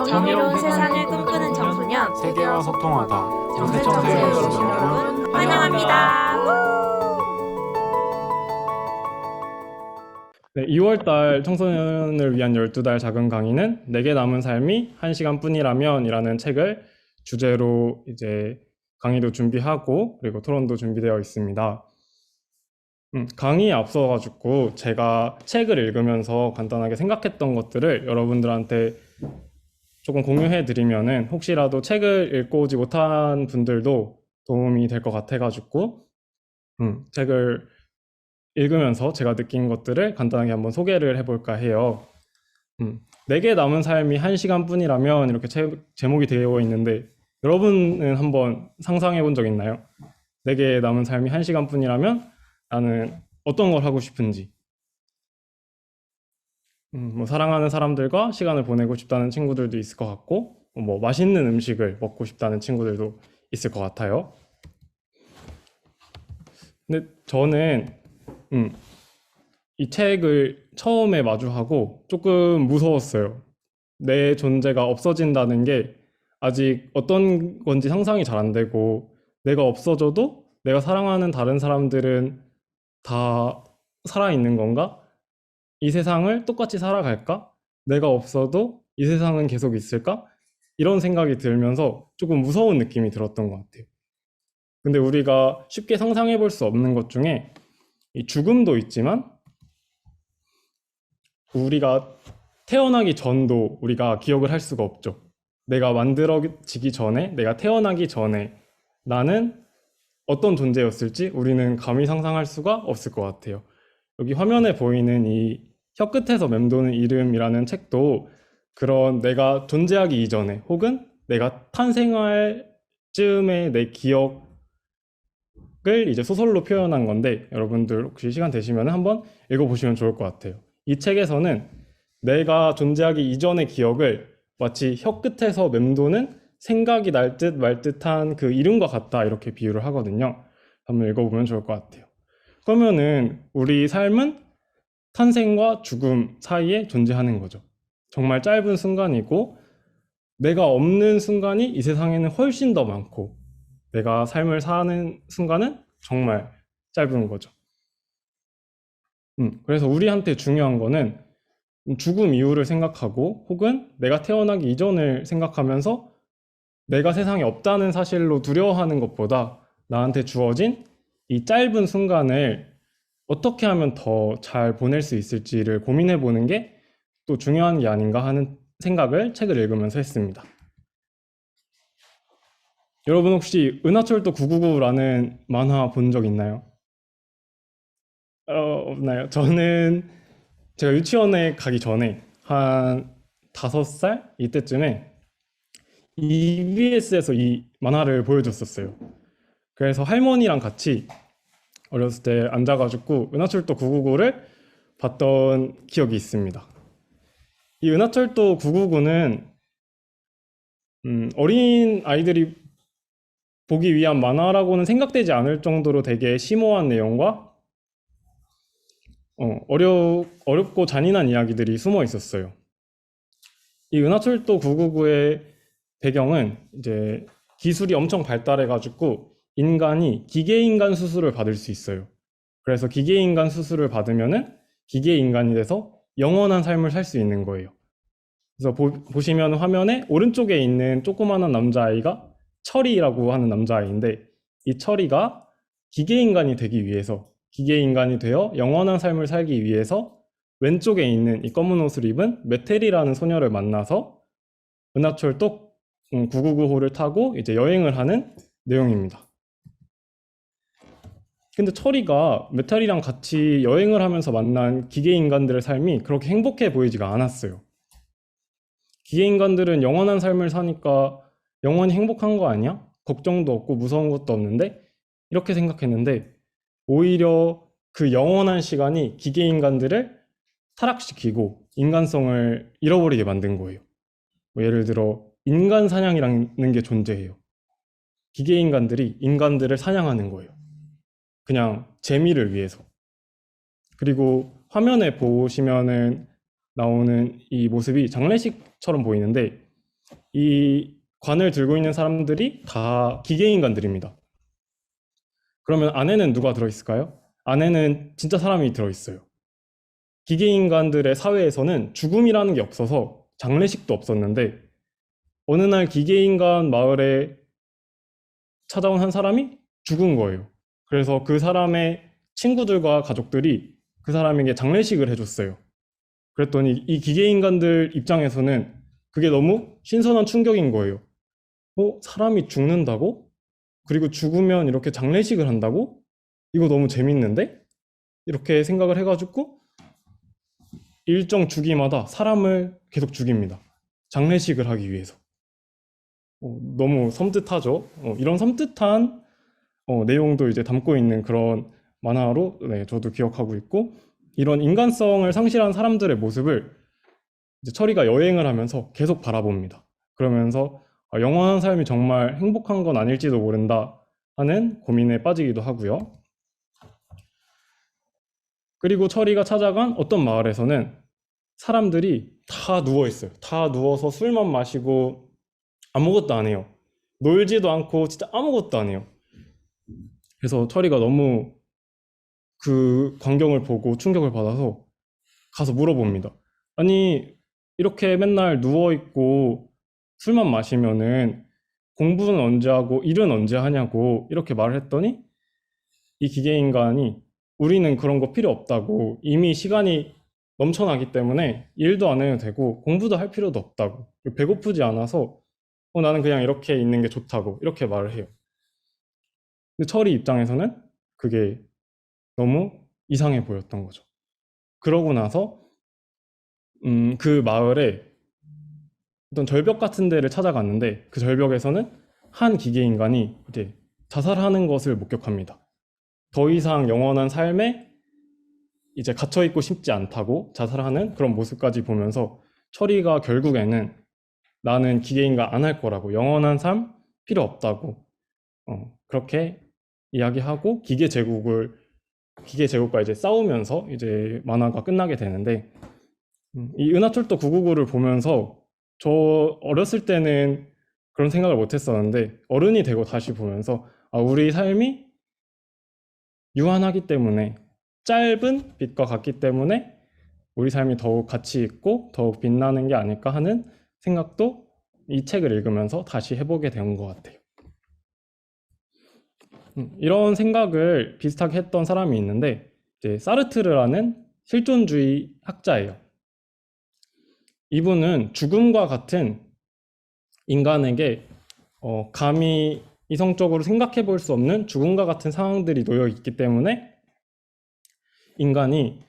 정의로운 세상을 꿈꾸는 청소년 세계와 소통하다 정세청소에 오신 여러분 환영합니다. 네, 2월달 청소년을 위한 12달 작은 강의는 내게 남은 삶이 1시간뿐이라면 이라는 책을 주제로 이제 강의도 준비하고 그리고 토론도 준비되어 있습니다. 강의에 앞서가지고 제가 책을 읽으면서 간단하게 생각했던 것들을 여러분들한테 조금 공유해 드리면은 혹시라도 책을 읽고 오지 못한 분들도 도움이 될 것 같아가지고 책을 읽으면서 제가 느낀 것들을 간단하게 한번 소개를 해볼까 해요. 내게 남은 삶이 1시간뿐이라면 이렇게 제목이 되어 있는데 여러분은 한번 상상해 본 적 있나요? 내게 남은 삶이 1시간뿐이라면 나는 어떤 걸 하고 싶은지, 뭐 사랑하는 사람들과 시간을 보내고 싶다는 친구들도 있을 것 같고 뭐 맛있는 음식을 먹고 싶다는 친구들도 있을 것 같아요. 근데 저는 이 책을 처음에 마주하고 조금 무서웠어요. 내 존재가 없어진다는 게 아직 어떤 건지 상상이 잘 안 되고 내가 없어져도 내가 사랑하는 다른 사람들은 다 살아있는 건가? 이 세상을 똑같이 살아갈까? 내가 없어도 이 세상은 계속 있을까? 이런 생각이 들면서 조금 무서운 느낌이 들었던 것 같아요. 근데 우리가 쉽게 상상해 볼 수 없는 것 중에 이 죽음도 있지만 우리가 태어나기 전도 우리가 기억을 할 수가 없죠. 내가 만들어지기 전에, 내가 태어나기 전에 나는 어떤 존재였을지 우리는 감히 상상할 수가 없을 것 같아요. 여기 화면에 보이는 이 혀끝에서 맴도는 이름이라는 책도 그런 내가 존재하기 이전에 혹은 내가 탄생할 즈음의 내 기억을 이제 소설로 표현한 건데 여러분들 혹시 시간 되시면 한번 읽어보시면 좋을 것 같아요. 이 책에서는 내가 존재하기 이전의 기억을 마치 혀끝에서 맴도는 생각이 날 듯 말 듯한 그 이름과 같다 이렇게 비유를 하거든요. 한번 읽어보면 좋을 것 같아요. 그러면은 우리 삶은 탄생과 죽음 사이에 존재하는 거죠. 정말 짧은 순간이고 내가 없는 순간이 이 세상에는 훨씬 더 많고 내가 삶을 사는 순간은 정말 짧은 거죠. 그래서 우리한테 중요한 거는 죽음 이후를 생각하고 혹은 내가 태어나기 이전을 생각하면서 내가 세상에 없다는 사실로 두려워하는 것보다 나한테 주어진 이 짧은 순간을 어떻게 하면 더 잘 보낼 수 있을지를 고민해 보는 게 또 중요한 게 아닌가 하는 생각을 책을 읽으면서 했습니다. 여러분 혹시 은하철도 999라는 만화 본 적 있나요? 없나요? 저는 제가 유치원에 가기 전에 한 5살 이때쯤에 EBS에서 이 만화를 보여줬었어요. 그래서 할머니랑 같이 어렸을 때 앉아가지고 은하철도 999를 봤던 기억이 있습니다. 이 은하철도 999는 어린 아이들이 보기 위한 만화라고는 생각되지 않을 정도로 되게 심오한 내용과 어렵고 잔인한 이야기들이 숨어 있었어요. 이 은하철도 999의 배경은 이제 기술이 엄청 발달해가지고 인간이 기계인간 수술을 받을 수 있어요. 그래서 기계인간 수술을 받으면은 기계인간이 돼서 영원한 삶을 살 수 있는 거예요. 그래서 보시면 화면에 오른쪽에 있는 조그마한 남자아이가 철이라고 하는 남자아이인데 이 철이가 기계인간이 되기 위해서 기계인간이 되어 영원한 삶을 살기 위해서 왼쪽에 있는 이 검은 옷을 입은 메텔이라는 소녀를 만나서 은하철도 999호를 타고 이제 여행을 하는 내용입니다. 근데 철이가 메탈이랑 같이 여행을 하면서 만난 기계인간들의 삶이 그렇게 행복해 보이지가 않았어요. 기계인간들은 영원한 삶을 사니까 영원히 행복한 거 아니야? 걱정도 없고 무서운 것도 없는데? 이렇게 생각했는데 오히려 그 영원한 시간이 기계인간들을 타락시키고 인간성을 잃어버리게 만든 거예요. 뭐 예를 들어 인간 사냥이라는 게 존재해요. 기계인간들이 인간들을 사냥하는 거예요. 그냥 재미를 위해서. 그리고 화면에 보시면은 나오는 이 모습이 장례식처럼 보이는데 이 관을 들고 있는 사람들이 다 기계인간들입니다. 그러면 안에는 누가 들어있을까요? 안에는 진짜 사람이 들어있어요. 기계인간들의 사회에서는 죽음이라는 게 없어서 장례식도 없었는데 어느 날 기계인간 마을에 찾아온 한 사람이 죽은 거예요. 그래서 그 사람의 친구들과 가족들이 그 사람에게 장례식을 해줬어요. 그랬더니 이 기계인간들 입장에서는 그게 너무 신선한 충격인 거예요. 사람이 죽는다고? 그리고 죽으면 이렇게 장례식을 한다고? 이거 너무 재밌는데? 이렇게 생각을 해가지고 일정 주기마다 사람을 계속 죽입니다. 장례식을 하기 위해서. 너무 섬뜩하죠? 이런 섬뜩한 내용도 이제 담고 있는 그런 만화로 네, 저도 기억하고 있고, 이런 인간성을 상실한 사람들의 모습을 이제 철이가 여행을 하면서 계속 바라봅니다. 그러면서 영원한 삶이 정말 행복한 건 아닐지도 모른다 하는 고민에 빠지기도 하고요. 그리고 철이가 찾아간 어떤 마을에서는 사람들이 다 누워 있어요. 다 누워서 술만 마시고 아무것도 안 해요. 놀지도 않고 진짜 아무것도 안 해요. 그래서 철이가 너무 그 광경을 보고 충격을 받아서 가서 물어봅니다. 아니, 이렇게 맨날 누워있고 술만 마시면은 공부는 언제 하고 일은 언제 하냐고 이렇게 말을 했더니 이 기계인간이 우리는 그런 거 필요 없다고, 이미 시간이 넘쳐나기 때문에 일도 안 해도 되고 공부도 할 필요도 없다고, 배고프지 않아서 나는 그냥 이렇게 있는 게 좋다고 이렇게 말을 해요. 근데 철이 입장에서는 그게 너무 이상해 보였던 거죠. 그러고 나서 그 마을에 어떤 절벽 같은 데를 찾아갔는데 그 절벽에서는 한 기계인간이 이제 자살하는 것을 목격합니다. 더 이상 영원한 삶에 이제 갇혀있고 싶지 않다고 자살하는 그런 모습까지 보면서 철이가 결국에는 나는 기계인간 안 할 거라고, 영원한 삶 필요 없다고 그렇게 이야기하고 기계 제국과 이제 싸우면서 이제 만화가 끝나게 되는데, 이 은하철도 999를 보면서 저 어렸을 때는 그런 생각을 못 했었는데 어른이 되고 다시 보면서 우리 삶이 유한하기 때문에, 짧은 빛과 같기 때문에 우리 삶이 더욱 가치 있고 더욱 빛나는 게 아닐까 하는 생각도 이 책을 읽으면서 다시 해보게 된 것 같아요. 이런 생각을 비슷하게 했던 사람이 있는데 이제 사르트르라는 실존주의 학자예요. 이분은 죽음과 같은 인간에게 감히 이성적으로 생각해 볼 수 없는 죽음과 같은 상황들이 놓여 있기 때문에 인간이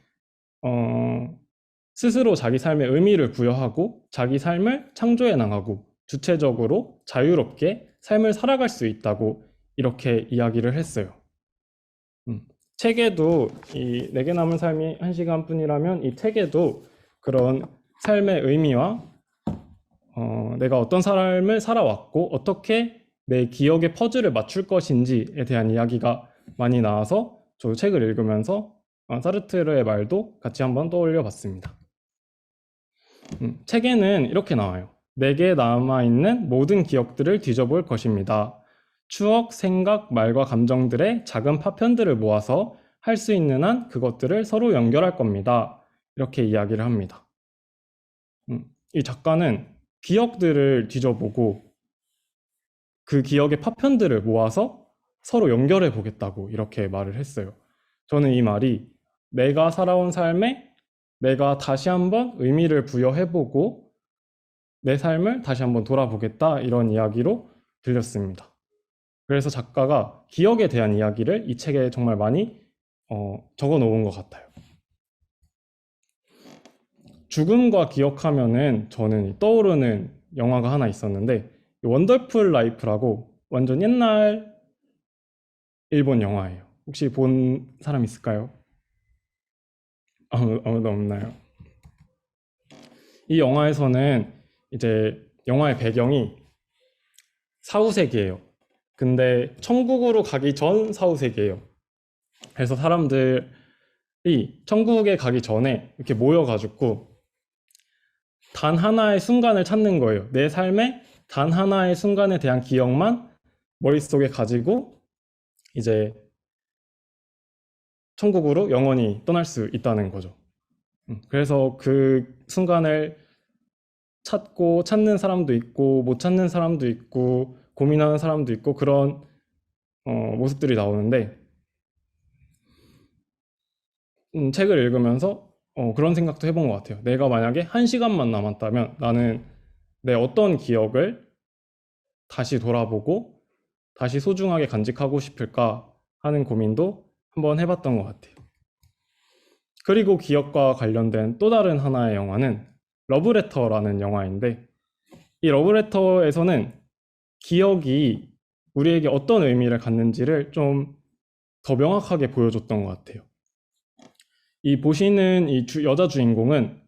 스스로 자기 삶에 의미를 부여하고 자기 삶을 창조해 나가고 주체적으로 자유롭게 삶을 살아갈 수 있다고 이렇게 이야기를 했어요. 책에도 이 내게 남은 삶이 1시간뿐이라면 이 책에도 그런 삶의 의미와 내가 어떤 삶을 살아왔고 어떻게 내 기억의 퍼즐을 맞출 것인지에 대한 이야기가 많이 나와서 저도 책을 읽으면서 사르트르의 말도 같이 한번 떠올려 봤습니다. 책에는 이렇게 나와요. 내게 남아있는 모든 기억들을 뒤져볼 것입니다. 추억, 생각, 말과 감정들의 작은 파편들을 모아서 할 수 있는 한 그것들을 서로 연결할 겁니다. 이렇게 이야기를 합니다. 이 작가는 기억들을 뒤져보고 그 기억의 파편들을 모아서 서로 연결해 보겠다고 이렇게 말을 했어요. 저는 이 말이 내가 살아온 삶에 내가 다시 한번 의미를 부여해보고 내 삶을 다시 한번 돌아보겠다, 이런 이야기로 들렸습니다. 그래서 작가가 기억에 대한 이야기를 이 책에 정말 많이 적어 놓은 것 같아요. 죽음과 기억하면은 저는 떠오르는 영화가 하나 있었는데 원더풀 라이프라고 완전 옛날 일본 영화예요. 혹시 본 사람 있을까요? 아무도 없나요? 이 영화에서는 이제 영화의 배경이 사후세계예요. 근데 천국으로 가기 전 사후세계예요. 그래서 사람들이 천국에 가기 전에 이렇게 모여가지고 단 하나의 순간을 찾는 거예요. 내 삶의 단 하나의 순간에 대한 기억만 머릿속에 가지고 이제 천국으로 영원히 떠날 수 있다는 거죠. 그래서 그 순간을 찾고 찾는 사람도 있고 못 찾는 사람도 있고 고민하는 사람도 있고 그런 모습들이 나오는데 책을 읽으면서 그런 생각도 해본 것 같아요. 내가 만약에 1시간만 남았다면 나는 내 어떤 기억을 다시 돌아보고 다시 소중하게 간직하고 싶을까 하는 고민도 한번 해봤던 것 같아요. 그리고 기억과 관련된 또 다른 하나의 영화는 러브레터라는 영화인데 이 러브레터에서는 기억이 우리에게 어떤 의미를 갖는지를 좀 더 명확하게 보여줬던 것 같아요. 이 보시는 이 여자 주인공은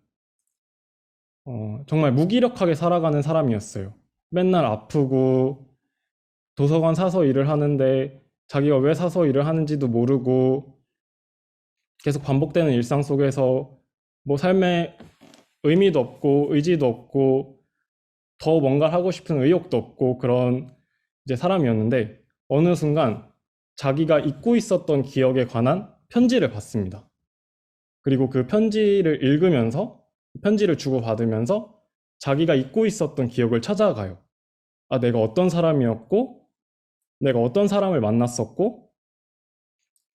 정말 무기력하게 살아가는 사람이었어요. 맨날 아프고 도서관 사서 일을 하는데 자기가 왜 사서 일을 하는지도 모르고 계속 반복되는 일상 속에서 뭐 삶에 의미도 없고 의지도 없고 더 뭔가 하고 싶은 의욕도 없고 그런 이제 사람이었는데 어느 순간 자기가 잊고 있었던 기억에 관한 편지를 받습니다. 그리고 그 편지를 읽으면서 편지를 주고받으면서 자기가 잊고 있었던 기억을 찾아가요. 아, 내가 어떤 사람이었고 내가 어떤 사람을 만났었고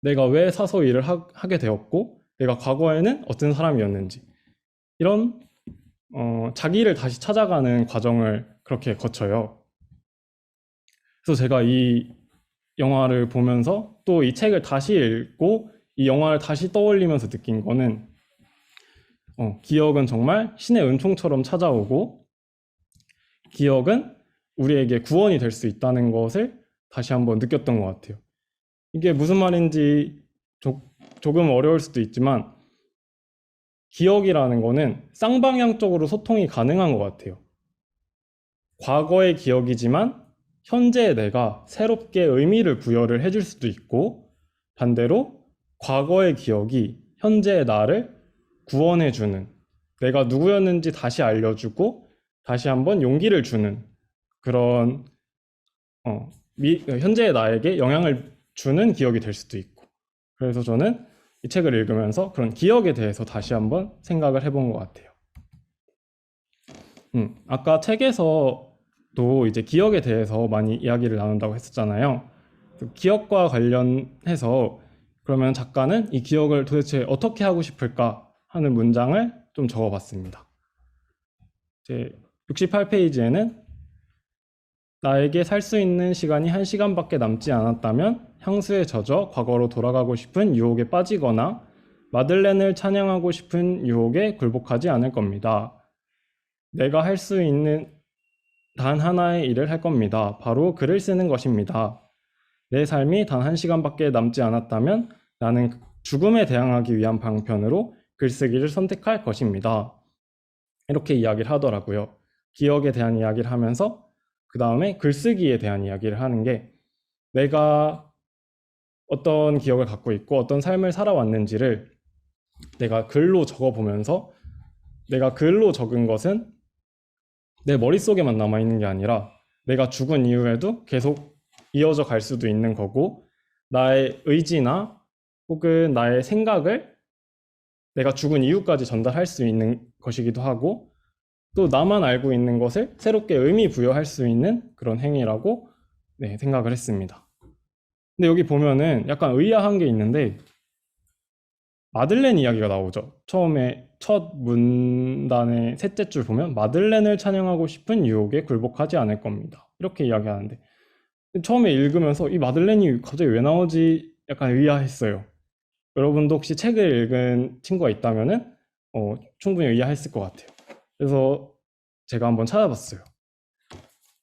내가 왜 사서 일을 하게 되었고 내가 과거에는 어떤 사람이었는지 이런 자기를 다시 찾아가는 과정을 그렇게 거쳐요. 그래서 제가 이 영화를 보면서 또 이 책을 다시 읽고 이 영화를 다시 떠올리면서 느낀 거는 기억은 정말 신의 은총처럼 찾아오고 기억은 우리에게 구원이 될 수 있다는 것을 다시 한번 느꼈던 것 같아요. 이게 무슨 말인지 조금 어려울 수도 있지만 기억이라는 거는 쌍방향적으로 소통이 가능한 것 같아요. 과거의 기억이지만 현재의 내가 새롭게 의미를 부여를 해줄 수도 있고 반대로 과거의 기억이 현재의 나를 구원해주는 내가 누구였는지 다시 알려주고 다시 한번 용기를 주는 그런 현재의 나에게 영향을 주는 기억이 될 수도 있고 그래서 저는 이 책을 읽으면서 그런 기억에 대해서 다시 한번 생각을 해본 것 같아요. 아까 책에서도 이제 기억에 대해서 많이 이야기를 나눈다고 했었잖아요. 기억과 관련해서 그러면 작가는 이 기억을 도대체 어떻게 하고 싶을까 하는 문장을 좀 적어봤습니다. 이제 68페이지에는 나에게 살 수 있는 시간이 1시간밖에 남지 않았다면 향수에 젖어 과거로 돌아가고 싶은 유혹에 빠지거나 마들렌을 찬양하고 싶은 유혹에 굴복하지 않을 겁니다. 내가 할 수 있는 단 하나의 일을 할 겁니다. 바로 글을 쓰는 것입니다. 내 삶이 단 1시간밖에 남지 않았다면 나는 죽음에 대항하기 위한 방편으로 글쓰기를 선택할 것입니다. 이렇게 이야기를 하더라고요. 기억에 대한 이야기를 하면서 그 다음에 글쓰기에 대한 이야기를 하는 게 내가 어떤 기억을 갖고 있고 어떤 삶을 살아왔는지를 내가 글로 적어보면서 내가 글로 적은 것은 내 머릿속에만 남아있는 게 아니라 내가 죽은 이후에도 계속 이어져 갈 수도 있는 거고 나의 의지나 혹은 나의 생각을 내가 죽은 이후까지 전달할 수 있는 것이기도 하고 또 나만 알고 있는 것을 새롭게 의미 부여할 수 있는 그런 행위라고 생각을 했습니다. 근데 여기 보면은 약간 의아한 게 있는데 마들렌 이야기가 나오죠. 처음에 첫 문단의 셋째 줄 보면 마들렌을 찬양하고 싶은 유혹에 굴복하지 않을 겁니다. 이렇게 이야기하는데 처음에 읽으면서 이 마들렌이 갑자기 왜 나오지 약간 의아했어요. 여러분도 혹시 책을 읽은 친구가 있다면은 충분히 의아했을 것 같아요. 그래서 제가 한번 찾아봤어요.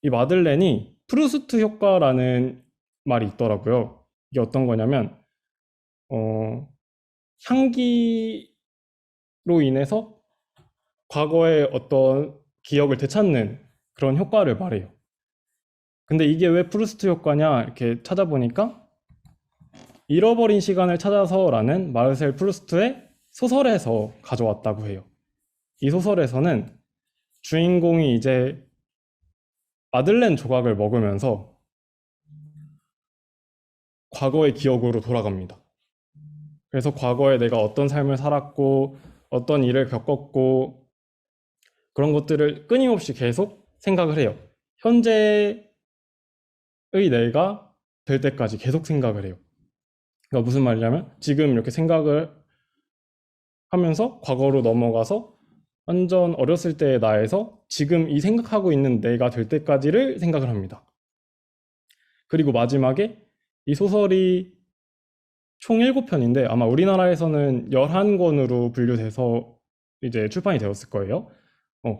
이 마들렌이 프루스트 효과라는 말이 있더라고요. 이게 어떤 거냐면 향기로 인해서 과거의 어떤 기억을 되찾는 그런 효과를 말해요. 근데 이게 왜 프루스트 효과냐 이렇게 찾아보니까 잃어버린 시간을 찾아서라는 마르셀 프루스트의 소설에서 가져왔다고 해요. 이 소설에서는 주인공이 이제 마들렌 조각을 먹으면서 과거의 기억으로 돌아갑니다. 그래서 과거에 내가 어떤 삶을 살았고 어떤 일을 겪었고 그런 것들을 끊임없이 계속 생각을 해요. 현재의 내가 될 때까지 계속 생각을 해요. 그러니까 무슨 말이냐면 지금 이렇게 생각을 하면서 과거로 넘어가서 완전 어렸을 때의 나에서 지금 이 생각하고 있는 내가 될 때까지를 생각을 합니다. 그리고 마지막에 이 소설이 총 7편인데 아마 우리나라에서는 11권으로 분류돼서 이제 출판이 되었을 거예요.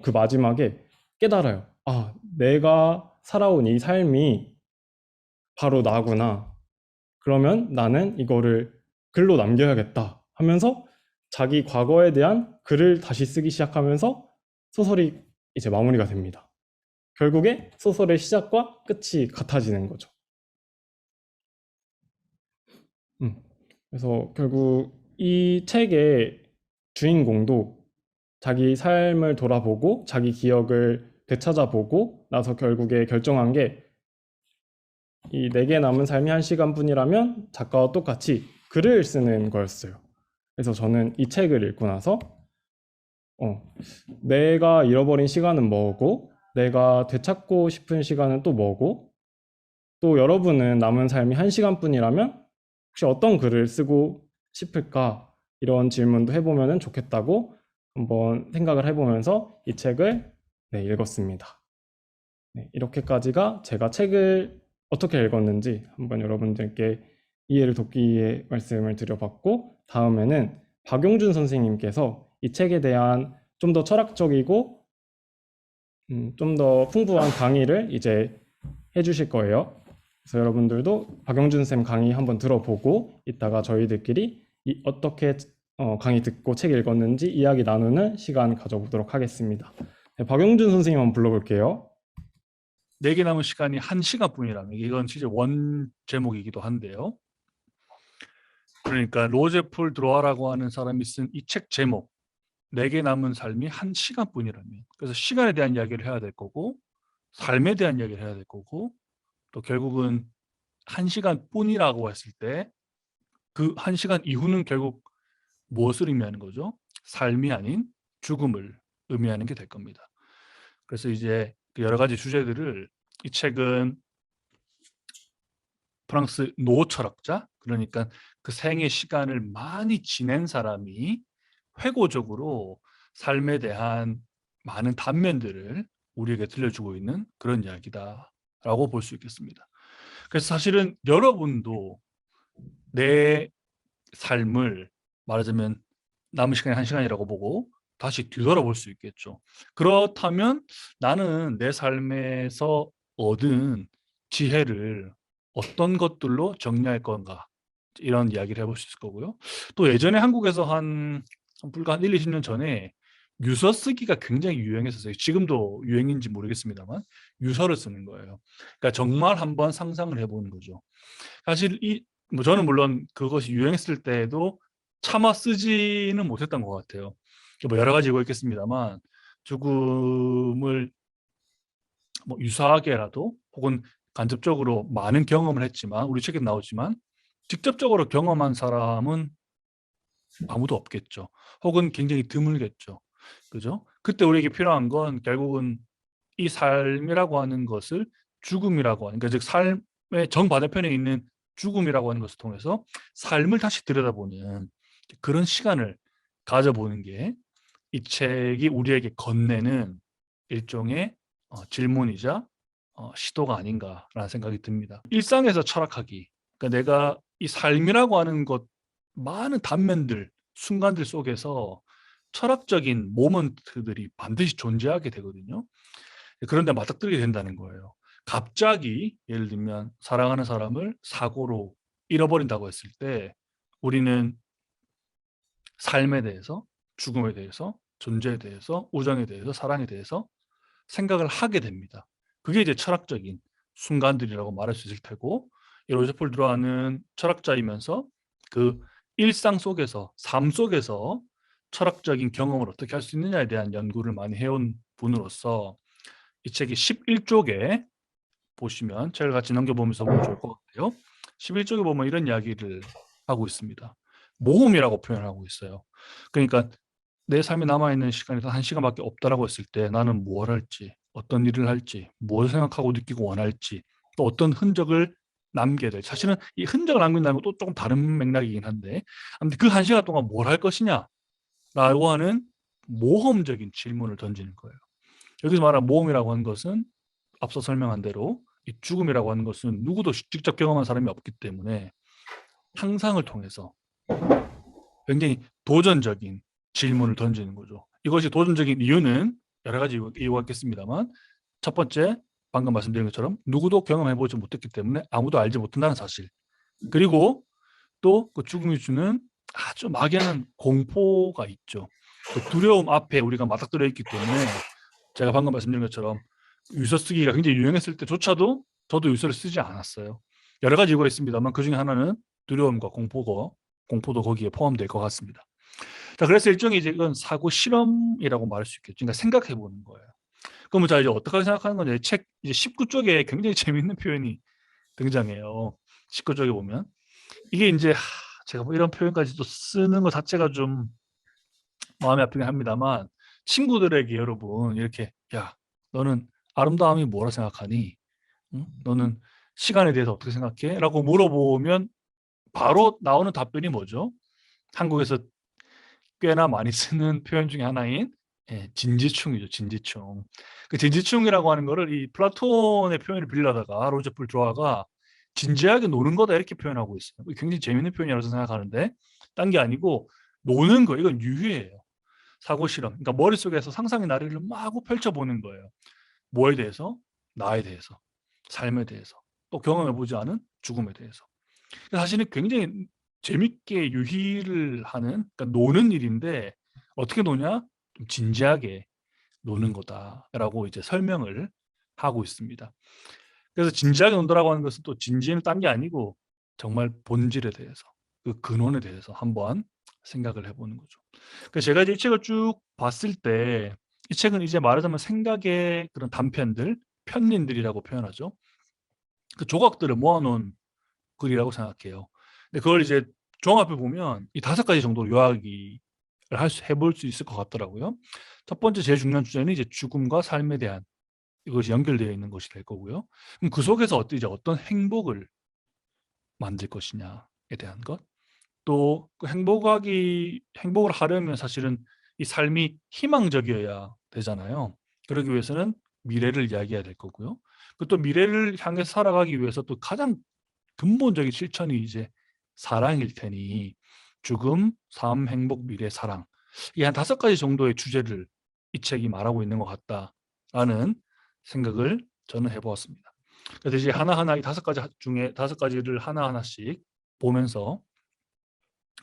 그 마지막에 깨달아요. 아, 내가 살아온 이 삶이 바로 나구나. 그러면 나는 이거를 글로 남겨야겠다 하면서 자기 과거에 대한 글을 다시 쓰기 시작하면서 소설이 이제 마무리가 됩니다. 결국에 소설의 시작과 끝이 같아지는 거죠. 그래서 결국 이 책의 주인공도 자기 삶을 돌아보고 자기 기억을 되찾아보고 나서 결국에 결정한 게 이 내게 남은 삶이 1시간뿐이라면 작가와 똑같이 글을 쓰는 거였어요. 그래서 저는 이 책을 읽고 나서 내가 잃어버린 시간은 뭐고 내가 되찾고 싶은 시간은 또 뭐고 또 여러분은 남은 삶이 1시간뿐이라면 혹시 어떤 글을 쓰고 싶을까 이런 질문도 해보면 좋겠다고 한번 생각을 해보면서 이 책을 읽었습니다. 이렇게까지가 제가 책을 어떻게 읽었는지 한번 여러분들께 이해를 돕기 위해 말씀을 드려봤고 다음에는 박용준 선생님께서 이 책에 대한 좀 더 철학적이고 좀 더 풍부한 강의를 이제 해주실 거예요. 그래서 여러분들도 박용준 쌤 강의 한번 들어보고 이따가 저희들끼리 어떻게 강의 듣고 책 읽었는지 이야기 나누는 시간 가져보도록 하겠습니다. 박용준 선생님 한번 불러볼게요. 내게 남은 시간이 1시간뿐이라면 이건 진짜 원 제목이기도 한데요. 그러니까 로제폴 드로아라고 하는 사람이 쓴 이 책 제목 내게 남은 삶이 1시간뿐이라면 그래서 시간에 대한 이야기를 해야 될 거고 삶에 대한 이야기를 해야 될 거고 또 결국은 1시간뿐이라고 했을 때 그 1시간 이후는 결국 무엇을 의미하는 거죠? 삶이 아닌 죽음을 의미하는 게 될 겁니다. 그래서 이제 그 여러 가지 주제들을 이 책은 프랑스 노 철학자 그러니까 그 생의 시간을 많이 지낸 사람이 회고적으로 삶에 대한 많은 단면들을 우리에게 들려주고 있는 그런 이야기다라고 볼 수 있겠습니다. 그래서 사실은 여러분도 내 삶을 말하자면 남은 시간이 1시간이라고 보고 다시 뒤돌아볼 수 있겠죠. 그렇다면 나는 내 삶에서 얻은 지혜를 어떤 것들로 정리할 건가 이런 이야기를 해볼 수 있을 거고요. 또 예전에 한국에서 불과 한 1, 20년 전에 유서 쓰기가 굉장히 유행했었어요. 지금도 유행인지 모르겠습니다만 유서를 쓰는 거예요. 그러니까 정말 한번 상상을 해보는 거죠. 사실 저는 물론 그것이 유행했을 때에도 차마 쓰지는 못했던 것 같아요. 뭐 여러 가지 이거 있겠습니다만 죽음을 뭐 유사하게라도 혹은 간접적으로 많은 경험을 했지만 우리 책에 나오지만 직접적으로 경험한 사람은 아무도 없겠죠. 혹은 굉장히 드물겠죠. 그죠? 그때 우리에게 필요한 건 결국은 이 삶이라고 하는 것을 죽음이라고 하는, 그러니까 즉 삶의 정반대편에 있는 죽음이라고 하는 것을 통해서 삶을 다시 들여다보는 그런 시간을 가져보는 게 이 책이 우리에게 건네는 일종의 질문이자 시도가 아닌가라는 생각이 듭니다. 일상에서 철학하기, 그러니까 내가 이 삶이라고 하는 것 많은 단면들, 순간들 속에서 철학적인 모먼트들이 반드시 존재하게 되거든요. 그런데 맞닥뜨리게 된다는 거예요. 갑자기 예를 들면 사랑하는 사람을 사고로 잃어버린다고 했을 때 우리는 삶에 대해서, 죽음에 대해서, 존재에 대해서, 우정에 대해서, 사랑에 대해서 생각을 하게 됩니다. 그게 이제 철학적인 순간들이라고 말할 수 있을 테고, 이 로제폴 드로아는 철학자이면서 그 일상 속에서, 삶 속에서 철학적인 경험을 어떻게 할 수 있느냐에 대한 연구를 많이 해온 분으로서 이 책이 11쪽에 보시면 책을 같이 넘겨보면서 보면 좋을 것 같아요. 11쪽에 보면 이런 이야기를 하고 있습니다. 모험이라고 표현하고 있어요. 그러니까 내 삶에 남아있는 시간이 단 1시간밖에 없다라고 했을 때 나는 뭘 할지, 어떤 일을 할지, 뭘 생각하고 느끼고 원할지, 또 어떤 흔적을 남겨야 될. 사실은 이 흔적을 남긴다는 것도 조금 다른 맥락이긴 한데, 아무튼 그 1시간 동안 뭘 할 것이냐라고 하는 모험적인 질문을 던지는 거예요. 여기서 말하는 모험이라고 하는 것은 앞서 설명한 대로 이 죽음이라고 하는 것은 누구도 직접 경험한 사람이 없기 때문에 상상을 통해서 굉장히 도전적인 질문을 던지는 거죠. 이것이 도전적인 이유는 여러 가지 이유가 있겠습니다만, 첫 번째, 방금 말씀드린 것처럼 누구도 경험해보지 못했기 때문에 아무도 알지 못한다는 사실. 그리고 또 그 죽음이 주는 아주 막연한 공포가 있죠. 그 두려움 앞에 우리가 맞닥뜨려 있기 때문에, 제가 방금 말씀드린 것처럼 유서 쓰기가 굉장히 유행했을 때조차도 저도 유서를 쓰지 않았어요. 여러 가지 이유가 있습니다만 그중에 하나는 두려움과 공포도 거기에 포함될 것 같습니다. 자, 그래서 일종의 이제 이건 사고 실험이라고 말할 수 있겠죠. 그러니까 생각해 보는 거예요. 그러면 자, 이제 어떻게 생각하는 건지, 책 이제 19쪽에 굉장히 재미있는 표현이 등장해요. 19쪽에 보면 이게 이제 제가 뭐 이런 표현까지 또 쓰는 것 자체가 좀 마음이 아프긴 합니다만, 친구들에게 여러분 이렇게, 야, 너는 아름다움이 뭐라 생각하니? 응? 너는 시간에 대해서 어떻게 생각해? 라고 물어보면 바로 나오는 답변이 뭐죠? 한국에서 꽤나 많이 쓰는 표현 중에 하나인 진지충이죠. 진지충. 그 진지충이라고 하는 거를 이 플라톤의 표현을 빌려다가 로제프 풀트로아가 진지하게 노는 거다 이렇게 표현하고 있어요. 굉장히 재밌는 표현이라고 생각하는데, 딴 게 아니고 노는 거, 이건 유희예요. 사고 실험. 그러니까 머릿속에서 상상의 나래를 마구 펼쳐보는 거예요. 뭐에 대해서? 나에 대해서, 삶에 대해서, 또 경험해보지 않은 죽음에 대해서. 사실은 굉장히 재밌게 유희를 하는, 그러니까 노는 일인데, 어떻게 노냐? 좀 진지하게 노는 거다라고 이제 설명을 하고 있습니다. 그래서 진지하게 논다라고 하는 것은 또 진지는 딴 게 아니고 정말 본질에 대해서, 그 근원에 대해서 한번 생각을 해보는 거죠. 그래서 제가 이제 이 책을 쭉 봤을 때, 이 책은 이제 말하자면 생각의 그런 단편들, 편린들이라고 표현하죠. 그 조각들을 모아놓은 글이라고 생각해요. 근데 그걸 이제 종합해 보면 이 5가지 정도로 요약이 해볼 수 있을 것 같더라고요. 첫 번째 제일 중요한 주제는 이제 죽음과 삶에 대한, 이것이 연결되어 있는 것이 될 거고요. 그럼 그 속에서 어떤 행복을 만들 것이냐에 대한 것. 또 그 행복을 하려면 사실은 이 삶이 희망적이어야 되잖아요. 그러기 위해서는 미래를 이야기해야 될 거고요. 그 또 미래를 향해서 살아가기 위해서 또 가장 근본적인 실천이 이제 사랑일 테니, 죽음, 삶, 행복, 미래, 사랑. 이 한 5가지 정도의 주제를 이 책이 말하고 있는 것 같다라는 생각을 저는 해보았습니다. 그래서 이제 하나하나 이 5가지 중에 5가지를 하나하나씩 보면서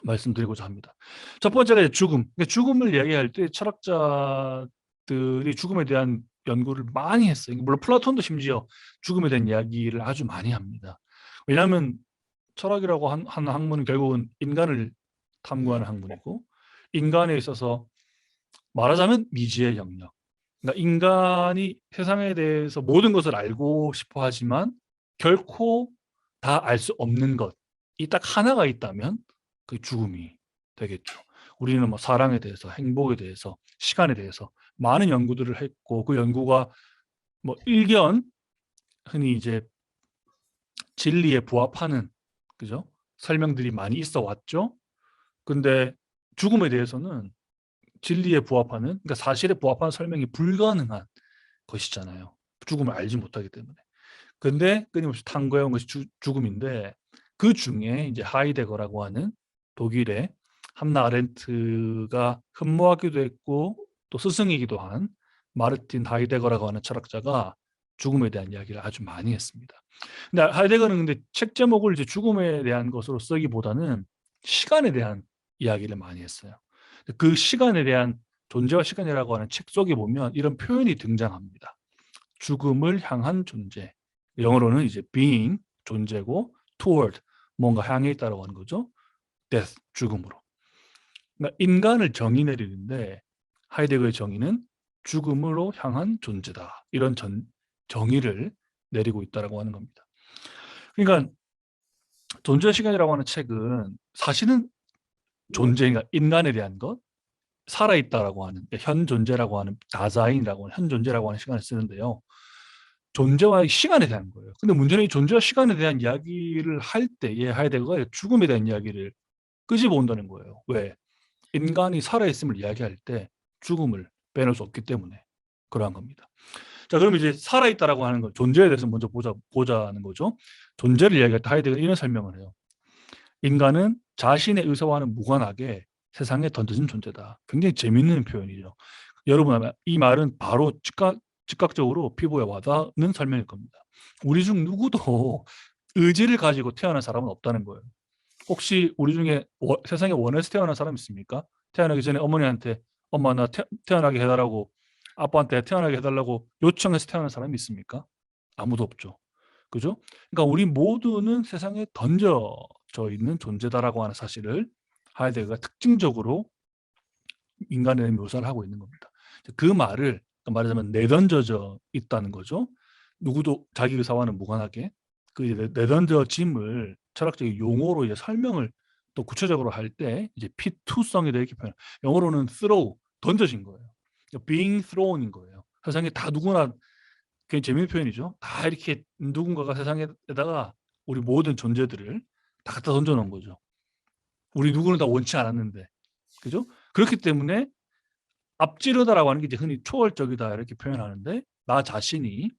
말씀드리고자 합니다. 첫 번째가 이제 죽음. 죽음을 이야기할 때 철학자들이 죽음에 대한 연구를 많이 했어요. 물론 플라톤도 심지어 죽음에 대한 이야기를 아주 많이 합니다. 왜냐하면 철학이라고 하는 학문은 결국은 인간을 탐구하는 학문이고, 인간에 있어서 말하자면 미지의 영역. 그러니까 인간이 세상에 대해서 모든 것을 알고 싶어 하지만 결코 다 알 수 없는 것, 이 딱 하나가 있다면 그 죽음이 되겠죠. 우리는 뭐 사랑에 대해서, 행복에 대해서, 시간에 대해서 많은 연구들을 했고, 그 연구가 뭐 일견 흔히 이제 진리에 부합하는, 그죠? 설명들이 많이 있어 왔죠. 근데 죽음에 대해서는 진리에 부합하는, 그러니까 사실에 부합하는 설명이 불가능한 것이잖아요. 죽음을 알지 못하기 때문에. 근데 끊임없이 탐구해온 것이 죽음인데, 그 중에 이제 하이데거라고 하는 독일의 한나 아렌트가 흠모하기도 했고 또 스승이기도 한 마르틴 하이데거라고 하는 철학자가 죽음에 대한 이야기를 아주 많이 했습니다. 근데 하이데거는 근데 책 제목을 이제 죽음에 대한 것으로 쓰기보다는 시간에 대한 이야기를 많이 했어요. 그 시간에 대한, 존재와 시간이라고 하는 책 속에 보면 이런 표현이 등장합니다. 죽음을 향한 존재. 영어로는 이제 being, 존재고, toward, 뭔가 향해 있다고 하는 거죠. death, 죽음으로. 그러니까 인간을 정의 내리는데 하이데거의 정의는 죽음으로 향한 존재다. 이런 정의를 내리고 있다라고 하는 겁니다. 그러니까 존재 시간이라고 하는 책은 사실은 존재가 인간에 대한 것, 살아있다라고 하는 현 존재라고 하는 다자인이라고 하는 현 존재라고 하는 시간을 쓰는데요. 존재와 시간에 대한 거예요. 근데 문제는 이 존재와 시간에 대한 이야기를 할 때에 하이데거가 죽음에 대한 이야기를 끄집어 온다는 거예요. 왜? 인간이 살아있음을 이야기할 때 죽음을 빼놓을 수 없기 때문에 그러한 겁니다. 자, 그럼 이제 살아있다라고 하는 거, 존재에 대해서 먼저 보자는 거죠. 존재를 이야기할 때 하이데거는 이런 설명을 해요. 인간은 자신의 의사와는 무관하게 세상에 던져진 존재다. 굉장히 재밌는 표현이죠. 여러분 아마 이 말은 바로 즉각적으로 피부에 와닿는 설명일 겁니다. 우리 중 누구도 의지를 가지고 태어난 사람은 없다는 거예요. 혹시 우리 중에 세상에 원해서 태어난 사람 있습니까? 태어나기 전에 어머니한테 엄마 나 태어나게 해달라고, 아빠한테 태어나게 해달라고 요청해서 태어난 사람이 있습니까? 아무도 없죠. 그죠? 그러니까 우리 모두는 세상에 던져져 있는 존재다라고 하는 사실을 하이데거가 특징적으로 인간에 대한 묘사를 하고 있는 겁니다. 그 말을 말하자면 내던져져 있다는 거죠. 누구도 자기 의사와는 무관하게 그 내던져짐을 철학적인 용어로 이제 설명을 또 구체적으로 할 때 이제 피투성이다 이렇게 표현. 영어로는 throw 던져진 거예요. being thrown인 거예요. 세상에 다 누구나 굉장히 재미있는 표현이죠. 다 이렇게 누군가가 세상에다가 우리 모든 존재들을 다 갖다 던져놓은 거죠. 우리 누구는 다 원치 않았는데, 그죠? 그렇기 때문에 앞지르다라고 하는 게 이제 흔히 초월적이다 이렇게 표현하는데 나 자신이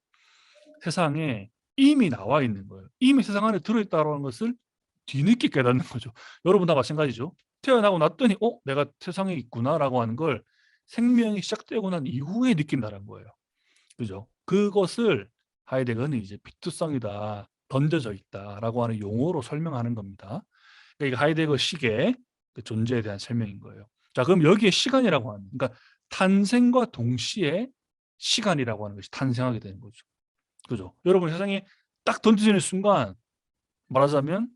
세상에 이미 나와 있는 거예요. 이미 세상 안에 들어있다는 것을 뒤늦게 깨닫는 거죠. 여러분 다 마찬가지죠. 태어나고 났더니 내가 세상에 있구나라고 하는 걸 생명이 시작되고 난 이후에 느낀다는 거예요. 그죠? 그것을 하이데거는 이제 피투성이다, 던져져 있다라고 하는 용어로 설명하는 겁니다. 그러니까 이게 하이데거 식의 그 존재에 대한 설명인 거예요. 자, 그럼 여기에 시간이라고 하는, 그러니까 탄생과 동시에 시간이라고 하는 것이 탄생하게 되는 거죠. 그죠? 여러분 세상에 딱 던져지는 순간 말하자면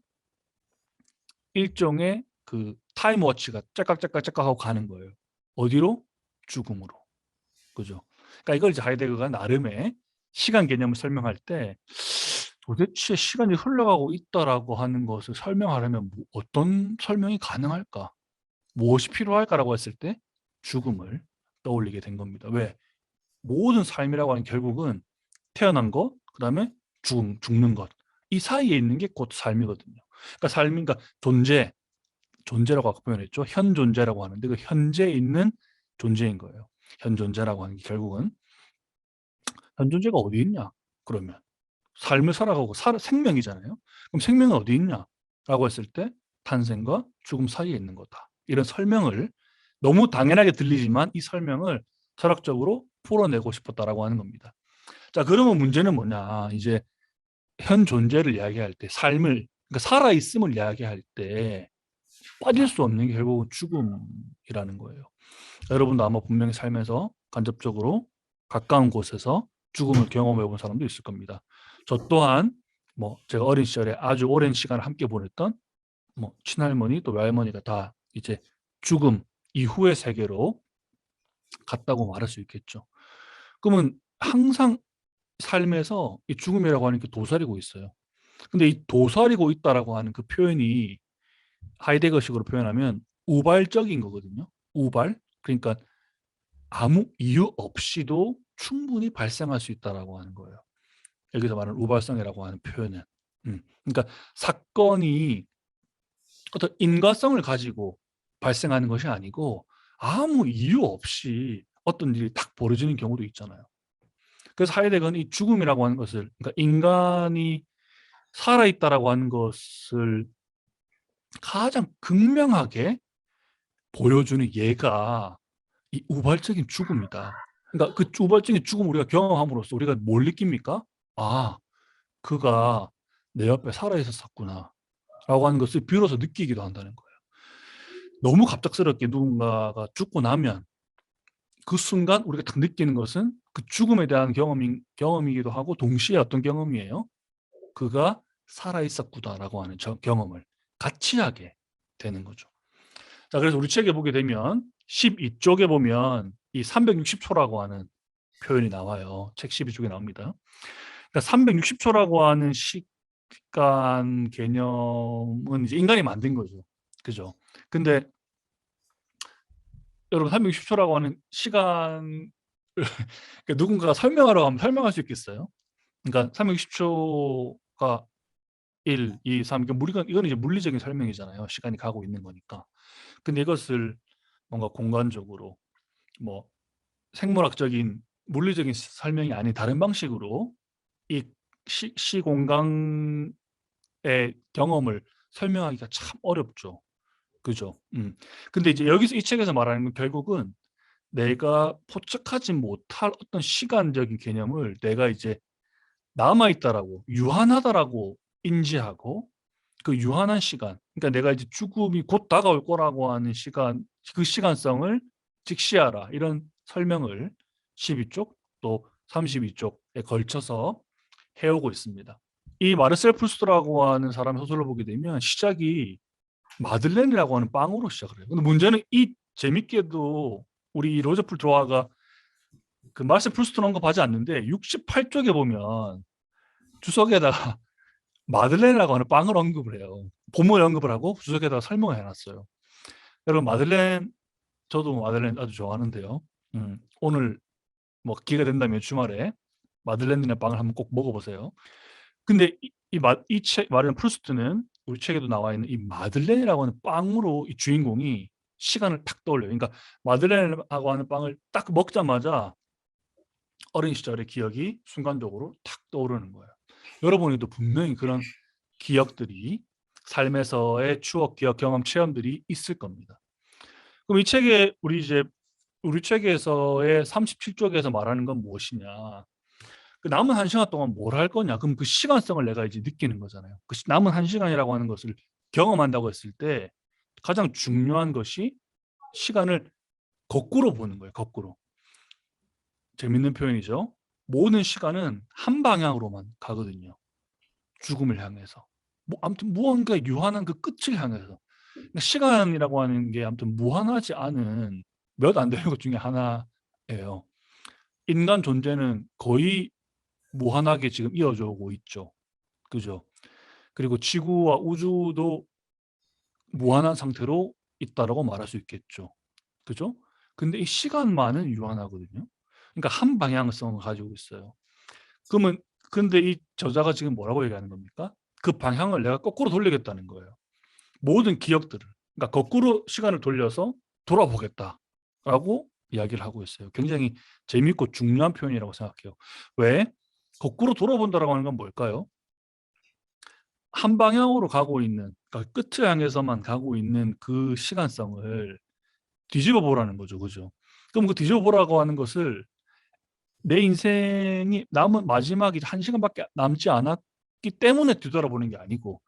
일종의 그 타임워치가 짝깍짝깍짝깍 하고 가는 거예요. 어디로? 죽음으로. 그죠? 그러니까 이걸 이제 하이데거가 나름의 시간 개념을 설명할 때 도대체 시간이 흘러가고 있다라고 하는 것을 설명하려면 어떤 설명이 가능할까? 무엇이 필요할까라고 했을 때 죽음을 떠올리게 된 겁니다. 왜? 모든 삶이라고 하는 결국은 태어난 것, 그다음에 죽는 것. 이 사이에 있는 게 곧 삶이거든요. 그러니까 삶인가 존재라고 아까 표현했죠. 현 존재라고 하는데 그 현재에 있는 존재인 거예요. 현 존재라고 하는 게 결국은 현 존재가 어디 있냐? 그러면 삶을 살아가고 생명이잖아요. 그럼 생명은 어디 있냐라고 했을 때 탄생과 죽음 사이에 있는 거다. 이런 설명을 너무 당연하게 들리지만 이 설명을 철학적으로 풀어내고 싶었다라고 하는 겁니다. 자, 그러면 문제는 뭐냐? 이제 현 존재를 이야기할 때 삶을 그러니까 살아 있음을 이야기할 때 빠질 수 없는 게 결국은 죽음이라는 거예요. 여러분도 아마 분명히 삶에서 간접적으로 가까운 곳에서 죽음을 경험해 본 사람도 있을 겁니다. 저 또한 뭐 제가 어린 시절에 아주 오랜 시간을 함께 보냈던 뭐 친할머니 또 외할머니가 다 이제 죽음 이후의 세계로 갔다고 말할 수 있겠죠. 그러면 항상 삶에서 이 죽음이라고 하는 게 도사리고 있어요. 근데 이 도사리고 있다라고 하는 그 표현이 하이데거식으로 표현하면 우발적인 거거든요. 우발. 그러니까 아무 이유 없이도 충분히 발생할 수 있다라고 하는 거예요. 여기서 말하는 우발성이라고 하는 표현은. 그러니까 사건이 어떤 인과성을 가지고 발생하는 것이 아니고 아무 이유 없이 어떤 일이 딱 벌어지는 경우도 있잖아요. 그래서 하이데거는 이 죽음이라고 하는 것을 그러니까 인간이 살아있다라고 하는 것을 가장 극명하게 보여주는 예가 이 우발적인 죽음이다. 그러니까 그 우발적인 죽음을 우리가 경험함으로써 우리가 뭘 느낍니까? 아, 그가 내 옆에 살아있었구나 라고 하는 것을 비로소 느끼기도 한다는 거예요. 너무 갑작스럽게 누군가가 죽고 나면 그 순간 우리가 딱 느끼는 것은 그 죽음에 대한 경험이기도 하고 동시에 어떤 경험이에요? 그가 살아있었구나라고 하는 경험을 같이 하게 되는 거죠. 자, 그래서 우리 책에 보게 되면 12쪽에 보면 이 360초라고 하는 표현이 나와요. 책 12쪽에 나옵니다. 그러니까 360초라고 하는 시간 개념은 이제 인간이 만든 거죠. 그죠? 근데 여러분 360초라고 하는 시간 그러니까 누군가가 설명하라고 하면 설명할 수 있겠어요? 그러니까 360초가 1, 2, 3 그러니까 우리가 이건 이제 물리적인 설명이잖아요. 시간이 가고 있는 거니까. 근데 이것을 뭔가 공간적으로 뭐 생물학적인 물리적인 설명이 아닌 다른 방식으로 이 시공간의 경험을 설명하기가 참 어렵죠. 그죠? 근데 이제 여기서 이 책에서 말하는 건 결국은 내가 포착하지 못할 어떤 시간적인 개념을 내가 이제 남아있다라고, 유한하다라고 인지하고 그 유한한 시간, 그러니까 내가 이제 죽음이 곧 다가올 거라고 하는 시간, 그 시간성을 직시하라. 이런 설명을 12쪽 또 32쪽에 걸쳐서 해오고 있습니다. 이 마르셀 프루스트라고 하는 사람의 소설을 보게 되면 시작이 마들렌이라고 하는 빵으로 시작을 해요. 근데 문제는 이 재밌게도 우리 로저 풀트로아가 그 마르셀 프루스트는 언급하지 않는데 68쪽에 보면 주석에다가 마들렌이라고 하는 빵을 언급을 해요. 본문을 언급을 하고 주석에다가 설명을 해놨어요. 여러분 마들렌 저도 마들렌 아주 좋아하는데요. 오늘 뭐 기회가 된다면 주말에 마들렌이나 빵을 한번 꼭 먹어보세요. 근데 이책 마르셀 프루스트는 우리 책에도 나와 있는 이 마들렌이라고 하는 빵으로 이 주인공이 시간을 탁 떠올려요. 그러니까 마들렌이라고 하는 빵을 딱 먹자마자 어린 시절의 기억이 순간적으로 탁 떠오르는 거예요. 여러분에도 분명히 그런 기억들이 삶에서의 추억, 기억, 경험, 체험들이 있을 겁니다. 그럼 이 책에 우리 책에서의 37쪽에서 말하는 건 무엇이냐? 그 남은 1시간 동안 뭘 할 거냐? 그럼 그 시간성을 내가 이제 느끼는 거잖아요. 그 남은 1시간이라고 하는 것을 경험한다고 했을 때 가장 중요한 것이 시간을 거꾸로 보는 거예요. 거꾸로. 재밌는 표현이죠. 모든 시간은 한 방향으로만 가거든요. 죽음을 향해서. 아무튼 무언가 유한한 그 끝을 향해서. 그러니까 시간이라고 하는 게 아무튼 무한하지 않은 몇 안 되는 것 중에 하나예요. 인간 존재는 거의 무한하게 지금 이어져 오고 있죠. 그죠? 그리고 지구와 우주도 무한한 상태로 있다라고 말할 수 있겠죠. 그죠? 근데 이 시간만은 유한하거든요. 그러니까 한 방향성을 가지고 있어요. 그러면 근데 이 저자가 지금 뭐라고 얘기하는 겁니까? 그 방향을 내가 거꾸로 돌리겠다는 거예요. 모든 기억들을. 그러니까 거꾸로 시간을 돌려서 돌아보겠다라고 이야기를 하고 있어요. 굉장히 재밌고 중요한 표현이라고 생각해요. 왜? 거꾸로 돌아본다라고 하는 건 뭘까요? 한 방향으로 가고 있는, 그러니까 끝을 향해서만 가고 있는 그 시간성을 뒤집어 보라는 거죠. 그죠? 그럼 그 뒤집어 보라고 하는 것을 내 인생이 남은 마지막이 1시간밖에 남지 않았기 때문에 뒤돌아보는 게 아니고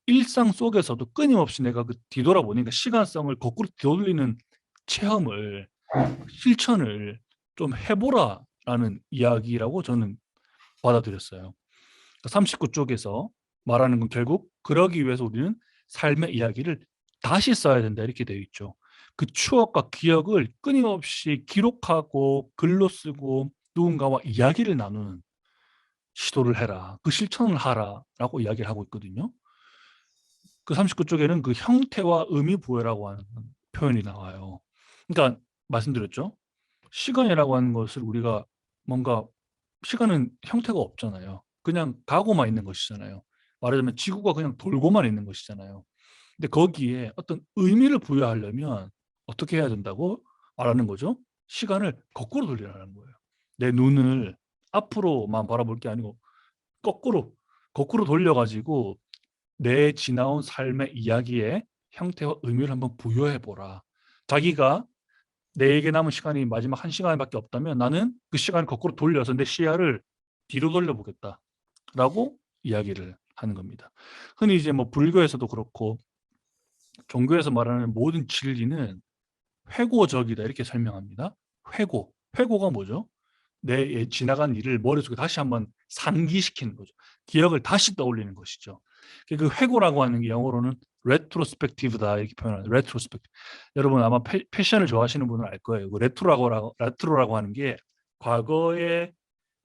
일상 속에서도 끊임없이 내가 그 뒤돌아보니까 시간성을 거꾸로 뒤돌리는 체험을 실천을 좀 해보라라는 이야기라고 저는 받아들였어요. 39쪽에서 말하는 건 결국 그러기 위해서 우리는 삶의 이야기를 다시 써야 된다 이렇게 되어 있죠. 그 추억과 기억을 끊임없이 기록하고 글로 쓰고 누군가와 이야기를 나누는 시도를 해라. 그 실천을 하라라고 이야기를 하고 있거든요. 그 39쪽에는 그 형태와 의미 부여라고 하는 표현이 나와요. 그러니까 말씀드렸죠. 시간이라고 하는 것을 우리가 뭔가 시간은 형태가 없잖아요. 그냥 가고만 있는 것이잖아요. 말하자면 지구가 그냥 돌고만 있는 것이잖아요. 근데 거기에 어떤 의미를 부여하려면 어떻게 해야 된다고 말하는 거죠? 시간을 거꾸로 돌리라는 거예요. 내 눈을 앞으로만 바라볼 게 아니고 거꾸로 돌려가지고 내 지나온 삶의 이야기에 형태와 의미를 한번 부여해 보라. 자기가 내게 남은 시간이 마지막 1시간밖에 없다면 나는 그 시간을 거꾸로 돌려서 내 시야를 뒤로 돌려보겠다라고 이야기를 하는 겁니다. 흔히 이제 뭐 불교에서도 그렇고 종교에서 말하는 모든 진리는 회고적이다 이렇게 설명합니다. 회고가 뭐죠? 내 지나간 일을 머릿속에 다시 한번 상기시키는 거죠. 기억을 다시 떠올리는 것이죠. 그 회고라고 하는 게 영어로는 레트로스펙티브다 이렇게 표현하는 레트로스펙티브. 여러분 아마 패션을 좋아하시는 분은 알 거예요. 그 레트로라고 하는 게 과거의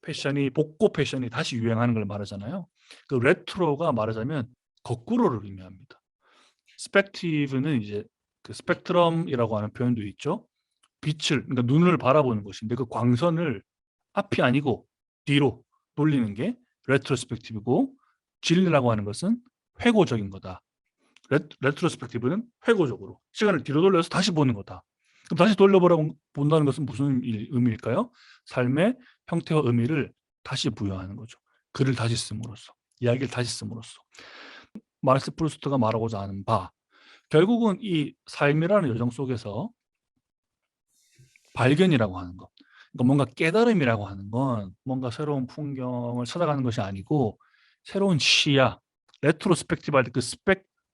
패션이 복고 패션이 다시 유행하는 걸 말하잖아요. 그 레트로가 말하자면 거꾸로를 의미합니다. 스펙티브는 이제 그 스펙트럼이라고 하는 표현도 있죠. 빛을 그러니까 눈을 바라보는 것인데 그 광선을 앞이 아니고 뒤로 돌리는 게 레트로스펙티브고 진리라고 하는 것은 회고적인 거다. 레트로스펙티브는 회고적으로 시간을 뒤로 돌려서 다시 보는 거다. 그럼 다시 돌려보라고 본다는 것은 무슨 의미일까요? 삶의 형태와 의미를 다시 부여하는 거죠. 글을 다시 씀으로써, 이야기를 다시 씀으로써. 마르스 프루스트가 말하고자 하는 바, 결국은 이 삶이라는 여정 속에서 발견이라고 하는 것, 그러니까 뭔가 깨달음이라고 하는 건 뭔가 새로운 풍경을 찾아가는 것이 아니고 새로운 시야, 레트로스펙티브 할 때 그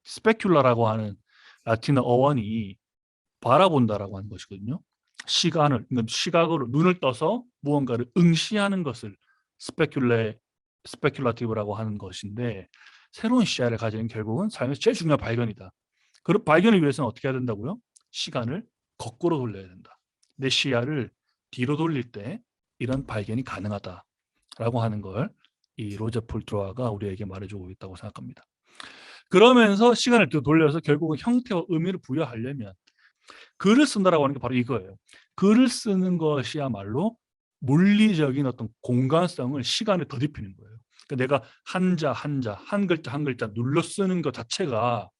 스페큘라라고 하는 라틴어 어원이 바라본다라고 하는 것이거든요. 그러니까 시각으로 눈을 떠서 무언가를 응시하는 것을 스페큘라티브라고 하는 것인데 새로운 시야를 가지는 결국은 삶에서 제일 중요한 발견이다. 그 발견을 위해서는 어떻게 해야 된다고요? 시간을 거꾸로 돌려야 된다. 내 시야를 뒤로 돌릴 때 이런 발견이 가능하다라고 하는 걸 이 로저 폴트로아가 우리에게 말해주고 있다고 생각합니다. 그러면서 시간을 또 돌려서 결국은 형태와 의미를 부여하려면 글을 쓴다라고 하는 게 바로 이거예요. 글을 쓰는 것이야말로 물리적인 어떤 공간성을 시간에 더딥히는 거예요. 그러니까 내가 한자, 한 글자 눌러 쓰는 것 자체가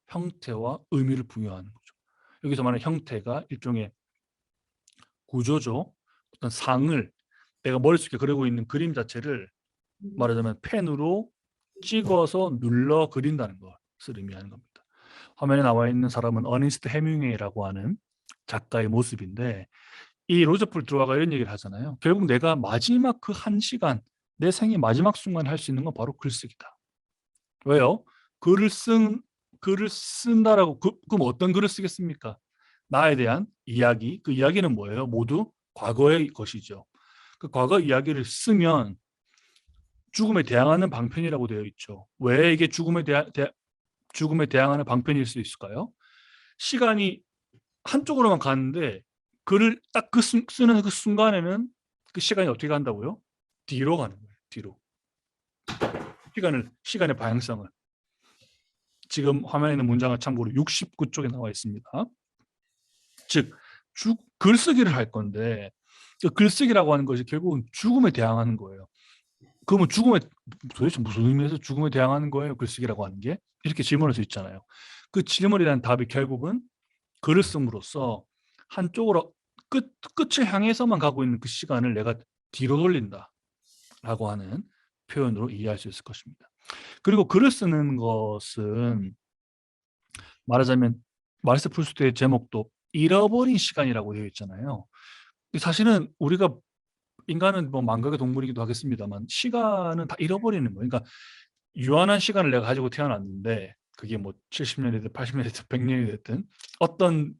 형태와 의미를 부여하는 거죠. 여기서 말하는 형태가 일종의 구조죠. 어떤 상을 내가 머릿속에 그리고 있는 그림 자체를 말하자면 펜으로 찍어서 눌러 그린다는 것을 의미하는 겁니다. 화면에 나와 있는 사람은 어니스트 해밍웨이라고 하는 작가의 모습인데 이 로저 폴트로아가 이런 얘기를 하잖아요. 결국 내가 마지막 그 한 시간, 내 생의 마지막 순간 할 수 있는 건 바로 글쓰기다. 왜요? 글을 쓴다라고 그럼 어떤 글을 쓰겠습니까? 나에 대한 이야기, 그 이야기는 뭐예요? 모두 과거의 것이죠. 그 과거 이야기를 쓰면 죽음에 대항하는 방편이라고 되어 있죠. 왜 이게 죽음에 대항하는 방편일 수 있을까요? 시간이 한쪽으로만 가는데 글을 딱 쓰는 그 순간에는 그 시간이 어떻게 간다고요? 뒤로 가는 거예요. 뒤로. 시간의 방향성을. 지금 화면에 있는 문장을 참고로 69쪽에 나와 있습니다. 즉, 글쓰기를 할 건데 그 글쓰기라고 하는 것이 결국은 죽음에 대항하는 거예요. 그러면 도대체 무슨 의미에서 죽음에 대항하는 거예요? 글쓰기라고 하는 게? 이렇게 질문할 수 있잖아요. 그 질문에 대한 답이 결국은 글을 씀으로써 한쪽으로 끝을 향해서만 가고 있는 그 시간을 내가 뒤로 돌린다라고 하는 표현으로 이해할 수 있을 것입니다. 그리고 글을 쓰는 것은 말하자면 마르스 프루스트의 제목도 잃어버린 시간이라고 되어 있잖아요. 사실은 우리가 인간은 뭐 만각의 동물이기도 하겠습니다만 시간은 다 잃어버리는 거예요. 그러니까 유한한 시간을 내가 가지고 태어났는데 그게 뭐 70년이 됐든 80년이 됐든 100년이 됐든 어떤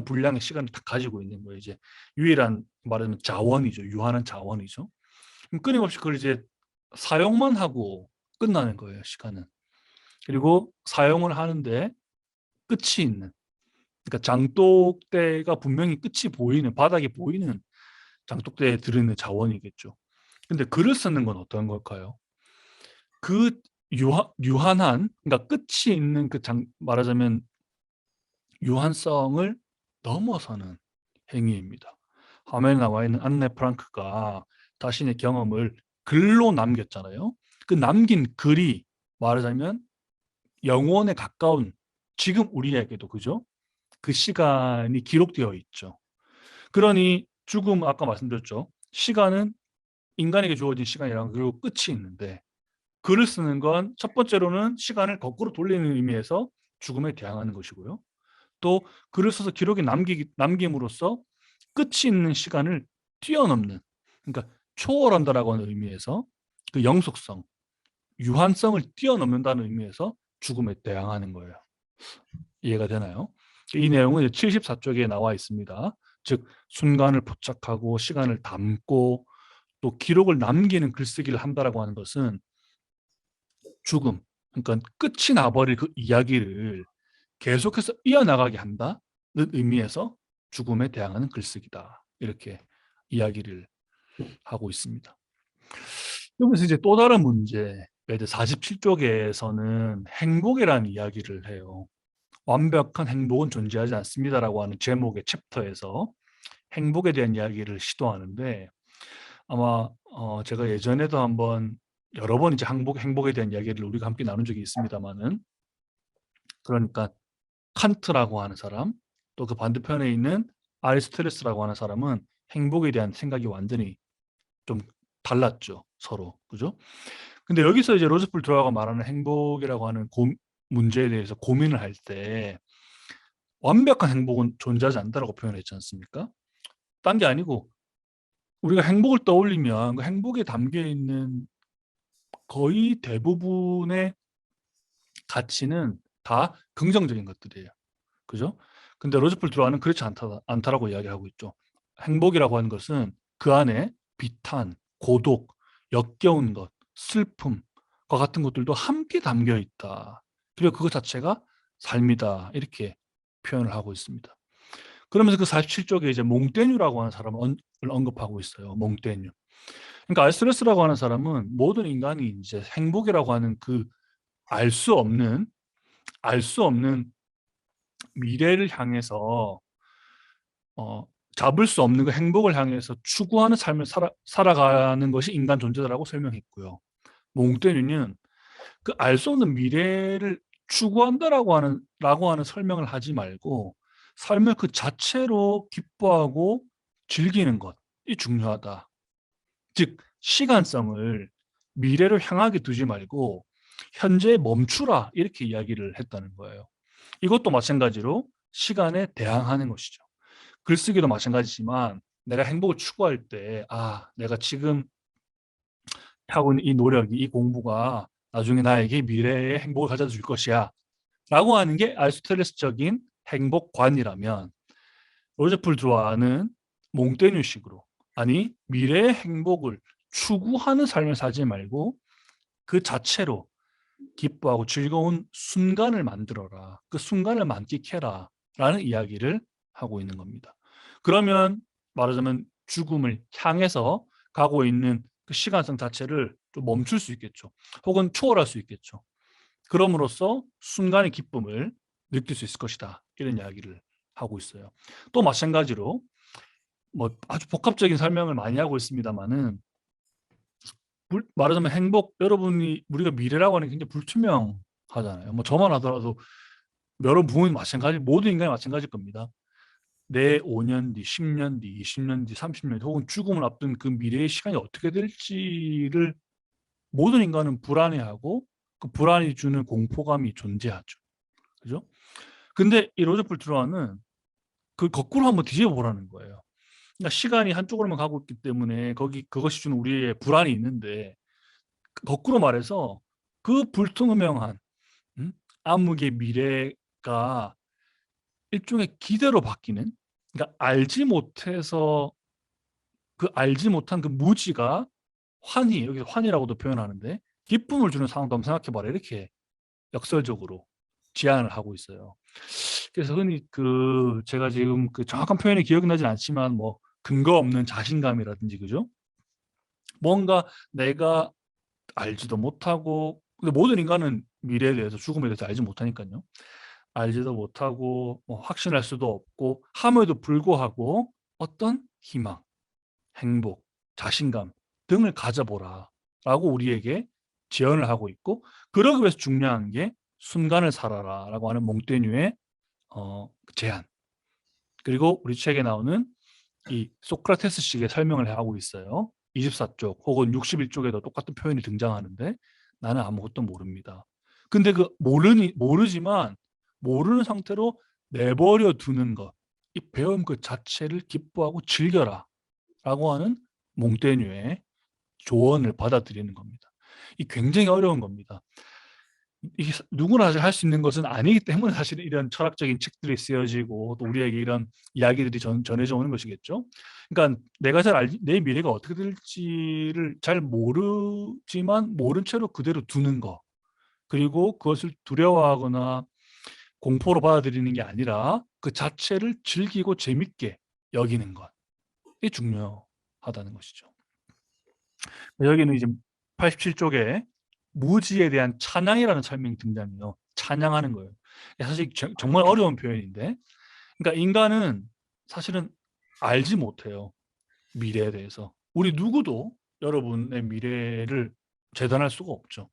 분량의 시간을 다 가지고 있는 거예요. 이제 유일한 말하자면 자원이죠. 유한한 자원이죠. 그럼 끊임없이 그걸 이제 사용만 하고 끝나는 거예요. 시간은. 그리고 사용을 하는데 끝이 있는, 그러니까 장독대가 분명히 끝이 보이는, 바닥이 보이는 장독대에 들어있는 자원이겠죠. 근데 글을 쓰는 건 어떤 걸까요? 그 유한한, 그러니까 끝이 있는 말하자면 유한성을 넘어서는 행위입니다. 화면에 나와 있는 안네 프랑크가 자신의 경험을 글로 남겼잖아요. 그 남긴 글이 말하자면 영혼에 가까운 지금 우리에게도 그죠? 그 시간이 기록되어 있죠. 그러니 죽음 아까 말씀드렸죠. 시간은 인간에게 주어진 시간이랑 그리고 끝이 있는데 글을 쓰는 건 첫 번째로는 시간을 거꾸로 돌리는 의미에서 죽음에 대항하는 것이고요. 또 글을 써서 기록에 남김으로써 끝이 있는 시간을 뛰어넘는, 그러니까 초월한다라고 하는 의미에서 그 영속성, 유한성을 뛰어넘는다는 의미에서 죽음에 대항하는 거예요. 이해가 되나요? 이 내용은 74쪽에 나와 있습니다. 즉 순간을 포착하고 시간을 담고 또 기록을 남기는 글쓰기를 한다라고 하는 것은 죽음, 그러니까 끝이 나버릴 그 이야기를 계속해서 이어나가게 한다는 의미에서 죽음에 대항하는 글쓰기다. 이렇게 이야기를 하고 있습니다. 그러면서 이제 또 다른 문제, 47쪽에서는 행복이라는 이야기를 해요. 완벽한 행복은 존재하지 않습니다라고 하는 제목의 챕터에서 행복에 대한 이야기를 시도하는데, 아마 제가 예전에도 한번 여러 번 이제 행복에 대한 이야기를 우리가 함께 나눈 적이 있습니다만은, 그러니까 칸트라고 하는 사람, 또 그 반대편에 있는 아리스토텔레스라고 하는 사람은 행복에 대한 생각이 완전히 좀 달랐죠, 서로. 그죠? 근데 여기서 이제 로즈풀 드라가 말하는 행복이라고 하는 문제에 대해서 고민을 할 때 완벽한 행복은 존재하지 않는다라고 표현했지 않습니까? 딴 게 아니고 우리가 행복을 떠올리면 그 행복에 담겨 있는 거의 대부분의 가치는 다 긍정적인 것들이에요. 그죠? 근데 로즈풀 드라는 그렇지 않다라고 이야기하고 있죠. 행복이라고 하는 것은 그 안에 비탄, 고독, 역겨운 것, 슬픔과 같은 것들도 함께 담겨 있다. 그리고 그것 자체가 삶이다. 이렇게 표현을 하고 있습니다. 그러면서 그 47쪽에 이제 몽테뉴라고 하는 사람을 언급하고 있어요. 몽테뉴. 그러니까 알스토레스라고 하는 사람은 모든 인간이 이제 행복이라고 하는 그 알 수 없는 미래를 향해서 잡을 수 없는 그 행복을 향해서 추구하는 삶을 살아가는 것이 인간 존재다라고 설명했고요. 몽테뉴는 그 알 수 없는 미래를 추구한다라고 하는 설명을 하지 말고 삶을 그 자체로 기뻐하고 즐기는 것이 중요하다. 즉 시간성을 미래를 향하게 두지 말고 현재에 멈추라 이렇게 이야기를 했다는 거예요. 이것도 마찬가지로 시간에 대항하는 것이죠. 글쓰기도 마찬가지지만 내가 행복을 추구할 때 내가 지금 하고 있는 이 노력이 이 공부가 나중에 나에게 미래의 행복을 가져다 줄 것이야 라고 하는 게 아리스토텔레스적인 행복관이라면 로제풀 드루아는 몽테뉴식으로 아니 미래의 행복을 추구하는 삶을 살지 말고 그 자체로 기뻐하고 즐거운 순간을 만들어라. 그 순간을 만끽해라 라는 이야기를 하고 있는 겁니다. 그러면 말하자면 죽음을 향해서 가고 있는 그 시간성 자체를 좀 멈출 수 있겠죠. 혹은 초월할 수 있겠죠. 그럼으로써 순간의 기쁨을 느낄 수 있을 것이다. 이런 이야기를 하고 있어요. 또 마찬가지로 뭐 아주 복합적인 설명을 많이 하고 있습니다만은 말하자면 행복 우리가 미래라고 하는 게 굉장히 불투명하잖아요. 뭐 저만 하더라도 여러 부분이 마찬가지 모든 인간이 마찬가지일 겁니다. 내 5년 뒤, 10년 뒤, 20년 뒤, 30년 뒤 혹은 죽음을 앞둔 그 미래의 시간이 어떻게 될지를 모든 인간은 불안해하고 그 불안이 주는 공포감이 존재하죠. 그죠? 근데 이 로제풀 드루아는 그 거꾸로 한번 뒤집어 보라는 거예요. 그러니까 시간이 한쪽으로만 가고 있기 때문에 그것이 주는 우리의 불안이 있는데 거꾸로 말해서 그 불투명한 암흑의 미래가 일종의 기대로 바뀌는 그러니까 알지 못한 그 무지가 여기서 환희라고도 표현하는데 기쁨을 주는 상황도 한번 생각해봐라 이렇게 역설적으로 제안을 하고 있어요. 그래서 흔히 제가 지금 그 정확한 표현이 기억이 나진 않지만 뭐 근거 없는 자신감이라든지 그죠? 뭔가 내가 알지도 못하고 근데 모든 인간은 미래에 대해서 죽음에 대해서 알지 못하니까요. 알지도 못하고 뭐 확신할 수도 없고 함에도 불구하고 어떤 희망, 행복, 자신감 등을 가져보라라고 우리에게 제언을 하고 있고 그러기 위해서 중요한 게 순간을 살아라라고 하는 몽테뉴의 제안 그리고 우리 책에 나오는 이 소크라테스식의 설명을 하고 있어요. 24쪽 혹은 61쪽에도 똑같은 표현이 등장하는데 나는 아무것도 모릅니다. 근데 모르지만 모르는 상태로 내버려 두는 것, 이 배움 그 자체를 기뻐하고 즐겨라 라고 하는 몽테뉴의 조언을 받아들이는 겁니다. 이 굉장히 어려운 겁니다. 이게 누구나 할 수 있는 것은 아니기 때문에 사실 이런 철학적인 책들이 쓰여지고 또 우리에게 이런 이야기들이 전해져 오는 것이겠죠. 그러니까 내가 내 미래가 어떻게 될지를 잘 모르지만 모른 채로 그대로 두는 거. 그리고 그것을 두려워하거나 공포로 받아들이는 게 아니라 그 자체를 즐기고 재밌게 여기는 것. 이게 중요하다는 것이죠. 여기는 이제 87쪽에 무지에 대한 찬양이라는 설명이 등장해요. 찬양하는 거예요. 사실 정말 어려운 표현인데, 그러니까 인간은 사실은 알지 못해요. 미래에 대해서. 우리 누구도 여러분의 미래를 재단할 수가 없죠.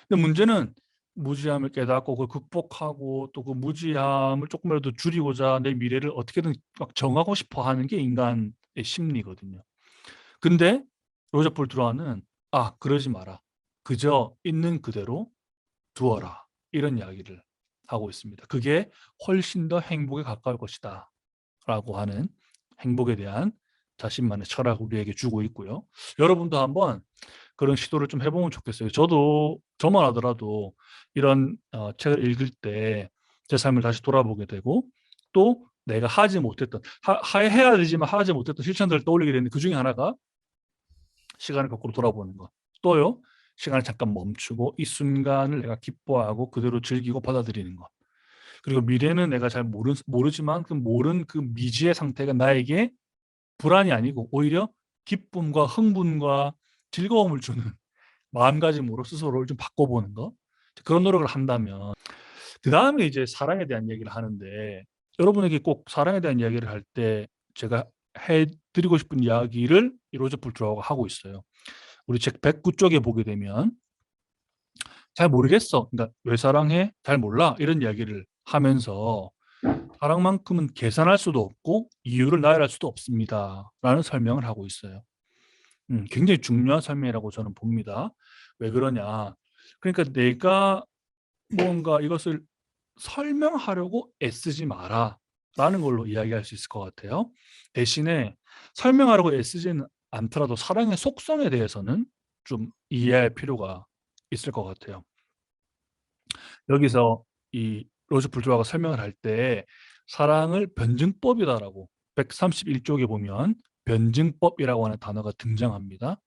근데 문제는 무지함을 깨닫고 그걸 극복하고 또 그 무지함을 조금이라도 줄이고자 내 미래를 어떻게든 막 정하고 싶어 하는 게 인간의 심리거든요. 근데 로저폴 드로아는 그러지 마라. 그저 있는 그대로 두어라. 이런 이야기를 하고 있습니다. 그게 훨씬 더 행복에 가까울 것이다. 라고 하는 행복에 대한 자신만의 철학을 우리에게 주고 있고요. 여러분도 한번 그런 시도를 좀 해보면 좋겠어요. 저만 하더라도 이런 책을 읽을 때 제 삶을 다시 돌아보게 되고 또 내가 하지 못했던, 해야 되지만 하지 못했던 실천들을 떠올리게 되는데 그중에 하나가 시간을 거꾸로 돌아보는 것. 또요, 시간을 잠깐 멈추고 이 순간을 내가 기뻐하고 그대로 즐기고 받아들이는 것. 그리고 미래는 내가 잘 모르지만 그 모른 그 미지의 상태가 나에게 불안이 아니고 오히려 기쁨과 흥분과 즐거움을 주는 마음가짐으로 스스로를 좀 바꿔보는 거. 그런 노력을 한다면 그 다음에 이제 사랑에 대한 얘기를 하는데 여러분에게 꼭 사랑에 대한 이야기를 할 때 제가 해드리고 싶은 이야기를 이 로저 풀트로가 하고 있어요. 우리 책 109쪽에 보게 되면 잘 모르겠어. 그러니까 왜 사랑해? 잘 몰라. 이런 이야기를 하면서 사랑만큼은 계산할 수도 없고 이유를 나열할 수도 없습니다. 라는 설명을 하고 있어요. 굉장히 중요한 설명이라고 저는 봅니다. 왜 그러냐. 그러니까 내가 뭔가 이것을 설명하려고 애쓰지 마라. 라는 걸로 이야기할 수 있을 것 같아요. 대신에 설명하려고 애쓰지는 않더라도 사랑의 속성에 대해서는 좀 이해할 필요가 있을 것 같아요. 여기서 이 로즈 불조아가 설명을 할 때 사랑을 변증법이다라고 131쪽에 보면 변증법이라고 하는 단어가 등장합니다.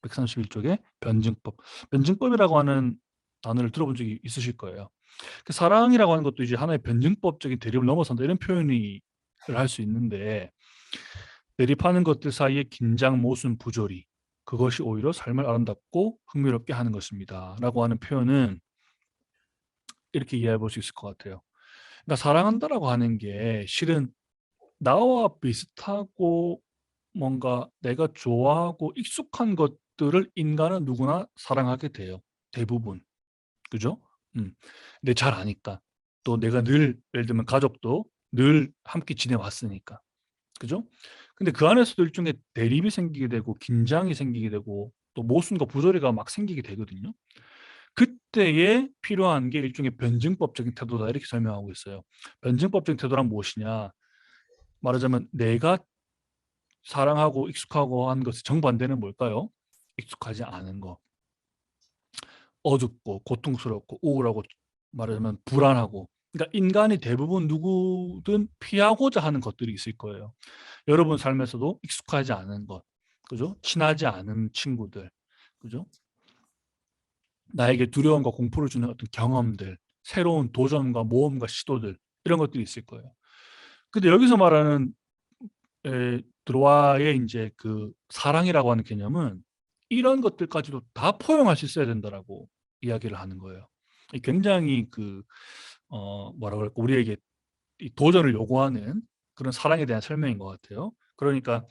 131쪽에 변증법. 변증법이라고 하는 단어를 들어본 적이 있으실 거예요. 그 사랑이라고 하는 것도 이제 하나의 변증법적인 대립을 넘어선다 이런 표현을 할 수 있는데 대립하는 것들 사이의 긴장, 모순, 부조리 그것이 오히려 삶을 아름답고 흥미롭게 하는 것입니다. 라고 하는 표현은 이렇게 이해해 볼 수 있을 것 같아요. 그러니까 사랑한다라고 하는 게 실은 나와 비슷하고 뭔가 내가 좋아하고 익숙한 것들을 인간은 누구나 사랑하게 돼요. 대부분. 그죠? 근데 잘 아니까. 또 내가 늘 예를 들면 가족도 늘 함께 지내왔으니까. 그죠? 근데 그 안에서도 일종의 대립이 생기게 되고 긴장이 생기게 되고 또 모순과 부조리가 막 생기게 되거든요. 그때에 필요한 게 일종의 변증법적인 태도다 이렇게 설명하고 있어요. 변증법적인 태도란 무엇이냐? 말하자면 내가 사랑하고 익숙하고 한 것의 정반대는 뭘까요? 익숙하지 않은 거. 어둡고 고통스럽고 우울하고 말하자면 불안하고 그러니까 인간이 대부분 누구든 피하고자 하는 것들이 있을 거예요. 여러분 삶에서도 익숙하지 않은 것, 그죠? 친하지 않은 친구들, 그죠? 나에게 두려움과 공포를 주는 어떤 경험들, 새로운 도전과 모험과 시도들 이런 것들이 있을 거예요. 근데 여기서 말하는 드로아의 이제 그 사랑이라고 하는 개념은 이런 것들까지도 다 포용할 수 있어야 된다라고 이야기를 하는 거예요. 굉장히 뭐라 그럴까 우리에게 이 도전을 요구하는 그런 사랑에 대한 설명인 것 같아요. 그러니까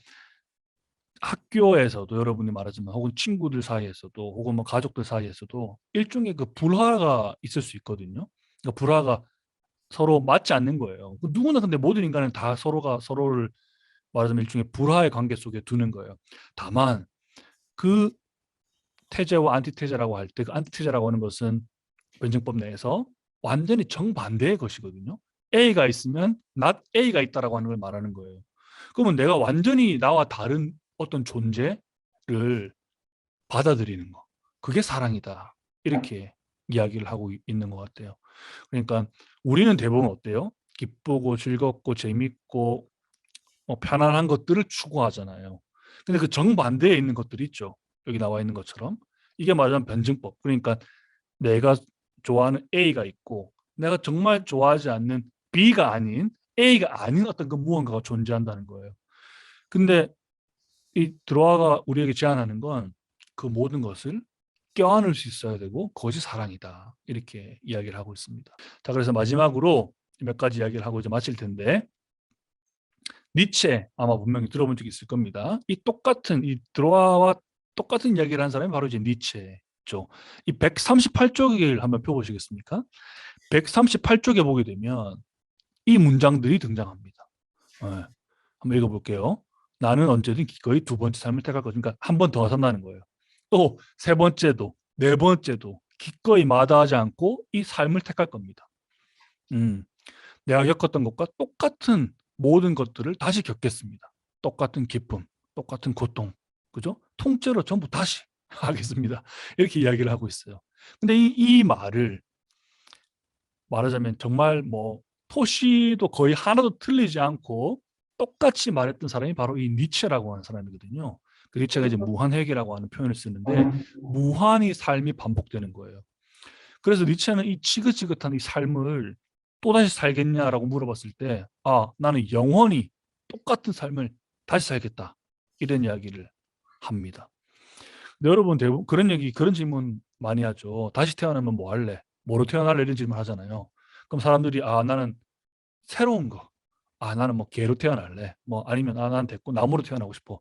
학교에서도 여러분이 말하지만 혹은 친구들 사이에서도 혹은 뭐 가족들 사이에서도 일종의 그 불화가 있을 수 있거든요. 그러니까 불화가 서로 맞지 않는 거예요. 누구나 근데 모든 인간은 다 서로가 서로를 말하자면 일종의 불화의 관계 속에 두는 거예요. 다만 그 태제와 안티태제라고 할 때 그 안티태제라고 하는 것은 변증법 내에서 완전히 정반대의 것이거든요. A가 있으면 not A가 있다라고 하는 걸 말하는 거예요. 그러면 내가 완전히 나와 다른 어떤 존재를 받아들이는 거. 그게 사랑이다. 이렇게 이야기를 하고 있는 것 같아요. 그러니까 우리는 대부분 어때요? 기쁘고 즐겁고 재밌고 편안한 것들을 추구하잖아요. 근데 그 정반대에 있는 것들이 있죠. 여기 나와 있는 것처럼. 이게 말하자면 변증법. 그러니까 내가 좋아하는 A가 있고 내가 정말 좋아하지 않는 B가 아닌 A가 아닌 어떤 그 무언가가 존재한다는 거예요. 근데 이 드로아가 우리에게 제안하는 건 그 모든 것을 껴안을 수 있어야 되고 그것이 사랑이다. 이렇게 이야기를 하고 있습니다. 자, 그래서 마지막으로 몇 가지 이야기를 하고 이제 마칠 텐데 니체 아마 분명히 들어본 적이 있을 겁니다. 이 드로아와 똑같은 이야기를 한 사람이 바로 이제 니체죠. 이 138쪽을 한번 펴보시겠습니까? 138쪽에 보게 되면 이 문장들이 등장합니다. 네. 한번 읽어볼게요. 나는 언제든 기꺼이 두 번째 삶을 택할 것이니까 그러니까 한 번 더 산다는 거예요. 또 세 번째도 네 번째도 기꺼이 마다하지 않고 이 삶을 택할 겁니다. 내가 겪었던 것과 똑같은 모든 것들을 다시 겪겠습니다. 똑같은 기쁨, 똑같은 고통, 그죠? 통째로 전부 다시 하겠습니다. 이렇게 이야기를 하고 있어요. 근데 이 말을 말하자면 정말 뭐 토시도 거의 하나도 틀리지 않고 똑같이 말했던 사람이 바로 이 니체라고 하는 사람이거든요. 그 니체가 이제 무한회계라고 하는 표현을 쓰는데 무한히 삶이 반복되는 거예요. 그래서 니체는 이 지긋지긋한 이 삶을 또다시 살겠냐라고 물어봤을 때 나는 영원히 똑같은 삶을 다시 살겠다. 이런 이야기를 합니다. 근데 여러분 대부분 그런 질문 많이 하죠. 다시 태어나면 뭐 할래? 뭐로 태어날래? 이런 질문 하잖아요. 그럼 사람들이 나는 새로운 거. 나는 뭐 개로 태어날래. 뭐 아니면 난 됐고 나무로 태어나고 싶어.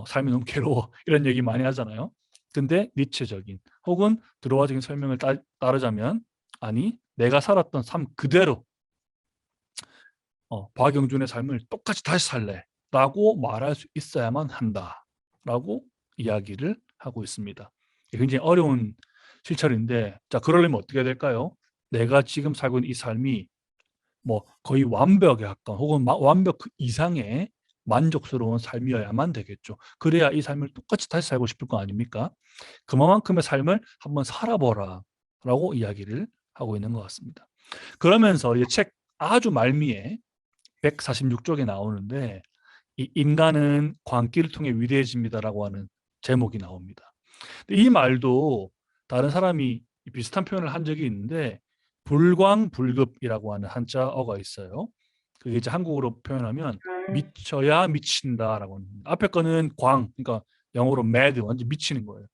삶이 너무 괴로워. 이런 얘기 많이 하잖아요. 근데 니체적인 혹은 드로아적인 설명을 따르자면 아니 내가 살았던 삶 그대로 박영준의 삶을 똑같이 다시 살래 라고 말할 수 있어야만 한다 라고 이야기를 하고 있습니다. 굉장히 어려운 실천인데 자 그러려면 어떻게 해야 될까요? 내가 지금 살고 있는 이 삶이 뭐 거의 완벽에 가까운 혹은 완벽 그 이상의 만족스러운 삶이어야만 되겠죠. 그래야 이 삶을 똑같이 다시 살고 싶을 거 아닙니까? 그만큼의 삶을 한번 살아보라 라고 이야기를 하고 있는 것 같습니다. 그러면서 이 책 아주 말미에 146쪽에 나오는데 이 인간은 광기를 통해 위대해집니다라고 하는 제목이 나옵니다. 이 말도 다른 사람이 비슷한 표현을 한 적이 있는데 불광불급이라고 하는 한자어가 있어요. 그게 이제 한국어로 표현하면 미쳐야 미친다라고 하는 겁니다. 앞에 거는 그러니까 영어로 mad, 완전 미치는 거예요.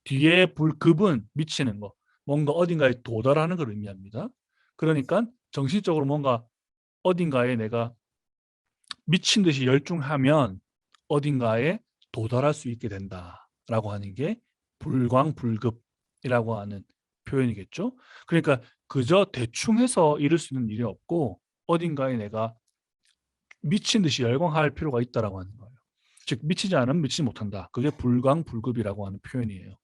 뒤에 불급은 미치는 거, 뭔가 어딘가에 도달하는 걸 의미합니다. 그러니까 정신적으로 뭔가 어딘가에 내가 미친 듯이 열중하면 어딘가에 도달할 수 있게 된다라고 하는 게 불광불급이라고 하는 표현이겠죠. 그러니까 그저 대충 해서 이룰 수 있는 일이 없고 어딘가에 내가 미친 듯이 열광할 필요가 있다라고 하는 거예요. 즉 미치지 않으면 미치지 못한다. 그게 불광불급이라고 하는 표현이에요.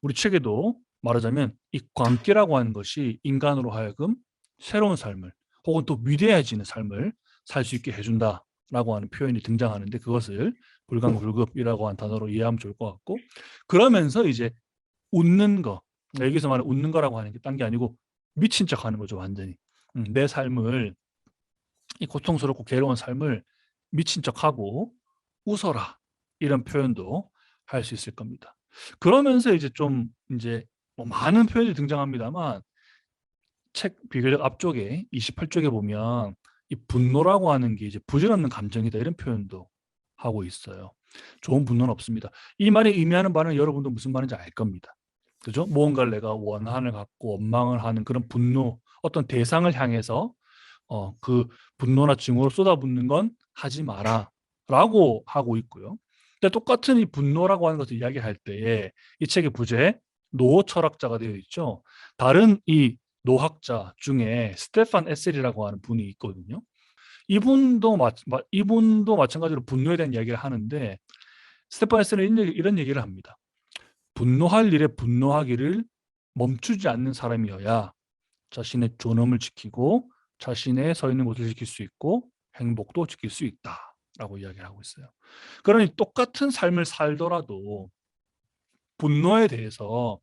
우리 책에도 말하자면 이 광기라고 하는 것이 인간으로 하여금 새로운 삶을 혹은 또 위대해지는 삶을 살 수 있게 해준다라고 하는 표현이 등장하는데 그것을 불광불급이라고 하는 단어로 이해하면 좋을 것 같고 그러면서 이제 웃는 거 여기서 말하는 웃는 거라고 하는 게 딴 게 아니고 미친 척 하는 거죠. 완전히 내 삶을 이 고통스럽고 괴로운 삶을 미친 척하고 웃어라 이런 표현도 할 수 있을 겁니다. 그러면서 이제 좀 이제 뭐 많은 표현이 등장합니다만 책 비교적 앞쪽에 28쪽에 보면 이 분노라고 하는 게 이제 부질없는 감정이다 이런 표현도 하고 있어요. 좋은 분노는 없습니다. 이 말이 의미하는 바는 여러분도 무슨 말인지 알 겁니다. 그죠? 무언가를 내가 원한을 갖고 원망을 하는 그런 분노, 어떤 대상을 향해서 그 분노나 증오로 쏟아붓는 건 하지 마라 라고 하고 있고요. 근데 똑같은 이 분노라고 하는 것을 이야기할 때에 이 책의 부제에 노 철학자가 되어 있죠. 다른 이 노학자 중에 스테판 에셀이라고 하는 분이 있거든요. 이분도 마찬가지로 분노에 대한 이야기를 하는데 스테판 에셀은 이런 얘기를 합니다. 분노할 일에 분노하기를 멈추지 않는 사람이어야 자신의 존엄을 지키고 자신의 서 있는 곳을 지킬 수 있고 행복도 지킬 수 있다라고 이야기를 하고 있어요. 그러니 똑같은 삶을 살더라도 분노에 대해서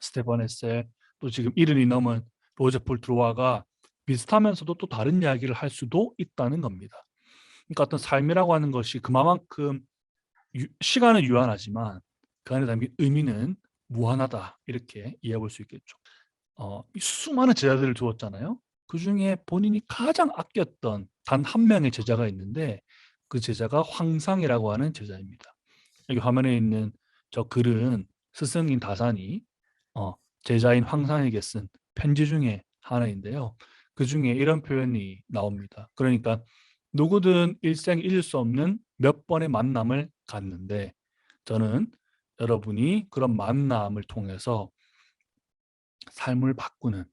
스테판 에셀 또 지금 70이 넘은 로제 폴 드로아가 비슷하면서도 또 다른 이야기를 할 수도 있다는 겁니다. 그러니까 어떤 삶이라고 하는 것이 그만큼 시간은 유한하지만 그 안에 담긴 의미는 무한하다 이렇게 이해해 볼 수 있겠죠. 이 수많은 제자들을 두었잖아요. 그중에 본인이 가장 아꼈던 단 한 명의 제자가 있는데 그 제자가 황상이라고 하는 제자입니다. 여기 화면에 있는 저 글은 스승인 다산이 제자인 황상에게 쓴 편지 중에 하나인데요. 그 중에 이런 표현이 나옵니다. 그러니까 누구든 일생 잊을 수 없는 몇 번의 만남을 갖는데 저는 여러분이 그런 만남을 통해서 삶을 바꾸는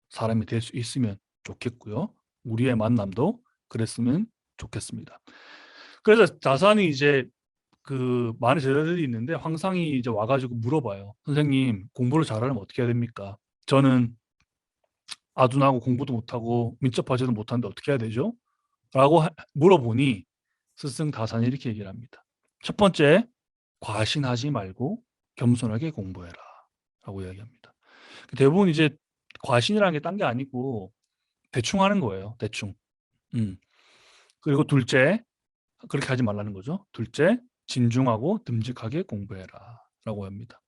사람이 될 수 있으면 좋겠고요. 우리의 만남도 그랬으면 좋겠습니다. 그래서 다산이 이제 그 많은 제자들이 있는데 황상이 이제 와가지고 물어봐요. 선생님, 공부를 잘하려면 어떻게 해야 됩니까? 저는 아둔하고 공부도 못하고 민첩하지도 못하는데 어떻게 해야 되죠? 라고 물어보니 스승 다산이 이렇게 얘기를 합니다. 첫 번째, 과신하지 말고 겸손하게 공부해라 라고 이야기합니다. 대부분 이제 과신이라는 게 딴 게 아니고 대충 하는 거예요. 대충. 그리고 둘째, 그렇게 하지 말라는 거죠. 둘째, 진중하고 듬직하게 공부해라 라고 합니다.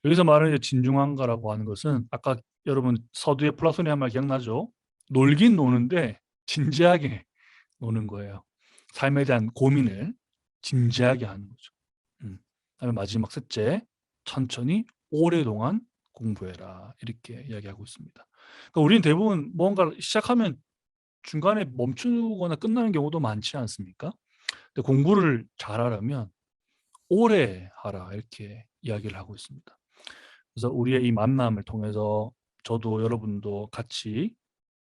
여기서 말하는 진중한가라고 하는 것은 아까 여러분 서두에 플라톤이 한 말 기억나죠? 놀긴 노는데 진지하게 노는 거예요. 삶에 대한 고민을 진지하게 하는 거죠. 그다음에 마지막 셋째, 천천히 오랫동안 공부해라 이렇게 이야기하고 있습니다. 그러니까 우리는 대부분 뭔가를 시작하면 중간에 멈추거나 끝나는 경우도 많지 않습니까? 근데 공부를 잘하려면 오래 하라 이렇게 이야기를 하고 있습니다. 그래서 우리의 이 만남을 통해서 저도 여러분도 같이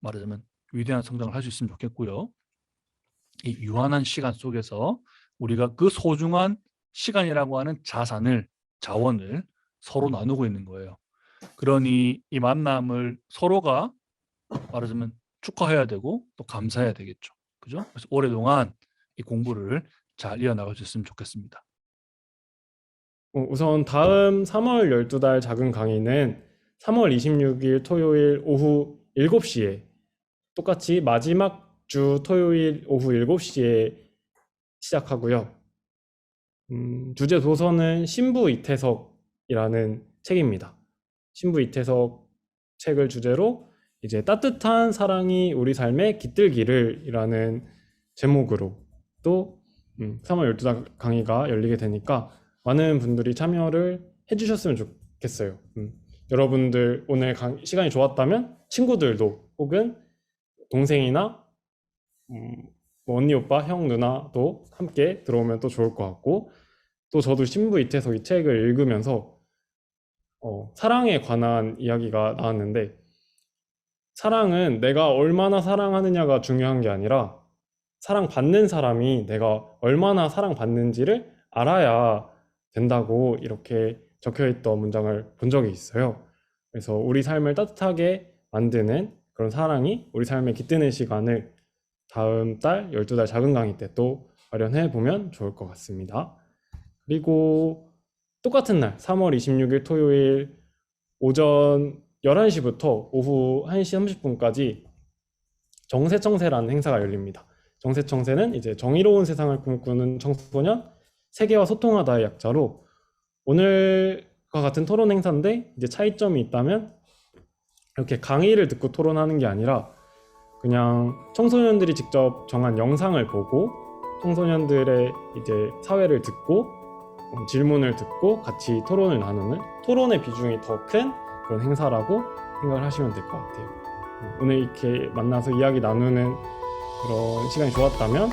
말하자면 위대한 성장을 할 수 있으면 좋겠고요. 이 유한한 시간 속에서 우리가 그 소중한 시간이라고 하는 자원을 서로 나누고 있는 거예요. 그러니 이 만남을 서로가 말하자면 축하해야 되고 또 감사해야 되겠죠. 그죠? 그래서 오랫동안 이 공부를 잘 이어나갈 수 있으면 좋겠습니다. 우선 다음 3월 12달 작은 강의는 3월 26일 토요일 오후 7시에 똑같이 마지막 주 토요일 오후 7시에 시작하고요. 주제 도서는 신부 이태석이라는 책입니다. 신부 이태석 책을 주제로 이제 따뜻한 사랑이 우리 삶에 깃들기를 이라는 제목으로 또 3월 12달 강의가 열리게 되니까 많은 분들이 참여를 해주셨으면 좋겠어요. 여러분들 오늘 시간이 좋았다면 친구들도 혹은 동생이나 뭐 언니, 오빠, 형, 누나도 함께 들어오면 또 좋을 것 같고 또 저도 신부 이태석 이 책을 읽으면서 사랑에 관한 이야기가 나왔는데 사랑은 내가 얼마나 사랑하느냐가 중요한 게 아니라 사랑받는 사람이 내가 얼마나 사랑받는지를 알아야 된다고 이렇게 적혀있던 문장을 본 적이 있어요. 그래서 우리 삶을 따뜻하게 만드는 그런 사랑이 우리 삶에 깃드는 시간을 다음 달 12달 작은 강의 때 또 마련해 보면 좋을 것 같습니다. 그리고 똑같은 날 3월 26일 토요일 오전 11시부터 오후 1시 30분까지 정세청세라는 행사가 열립니다. 정세청세는 이제 정의로운 세상을 꿈꾸는 청소년 세계와 소통하다의 약자로 오늘과 같은 토론 행사인데 이제 차이점이 있다면 이렇게 강의를 듣고 토론하는 게 아니라 그냥 청소년들이 직접 정한 영상을 보고 청소년들의 이제 사회를 듣고 질문을 듣고 같이 토론을 나누는 토론의 비중이 더 큰 그런 행사라고 생각을 하시면 될 것 같아요. 오늘 이렇게 만나서 이야기 나누는 그런 시간이 좋았다면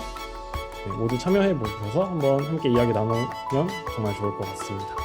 모두 참여해 보셔서 한번 함께 이야기 나누면 정말 좋을 것 같습니다.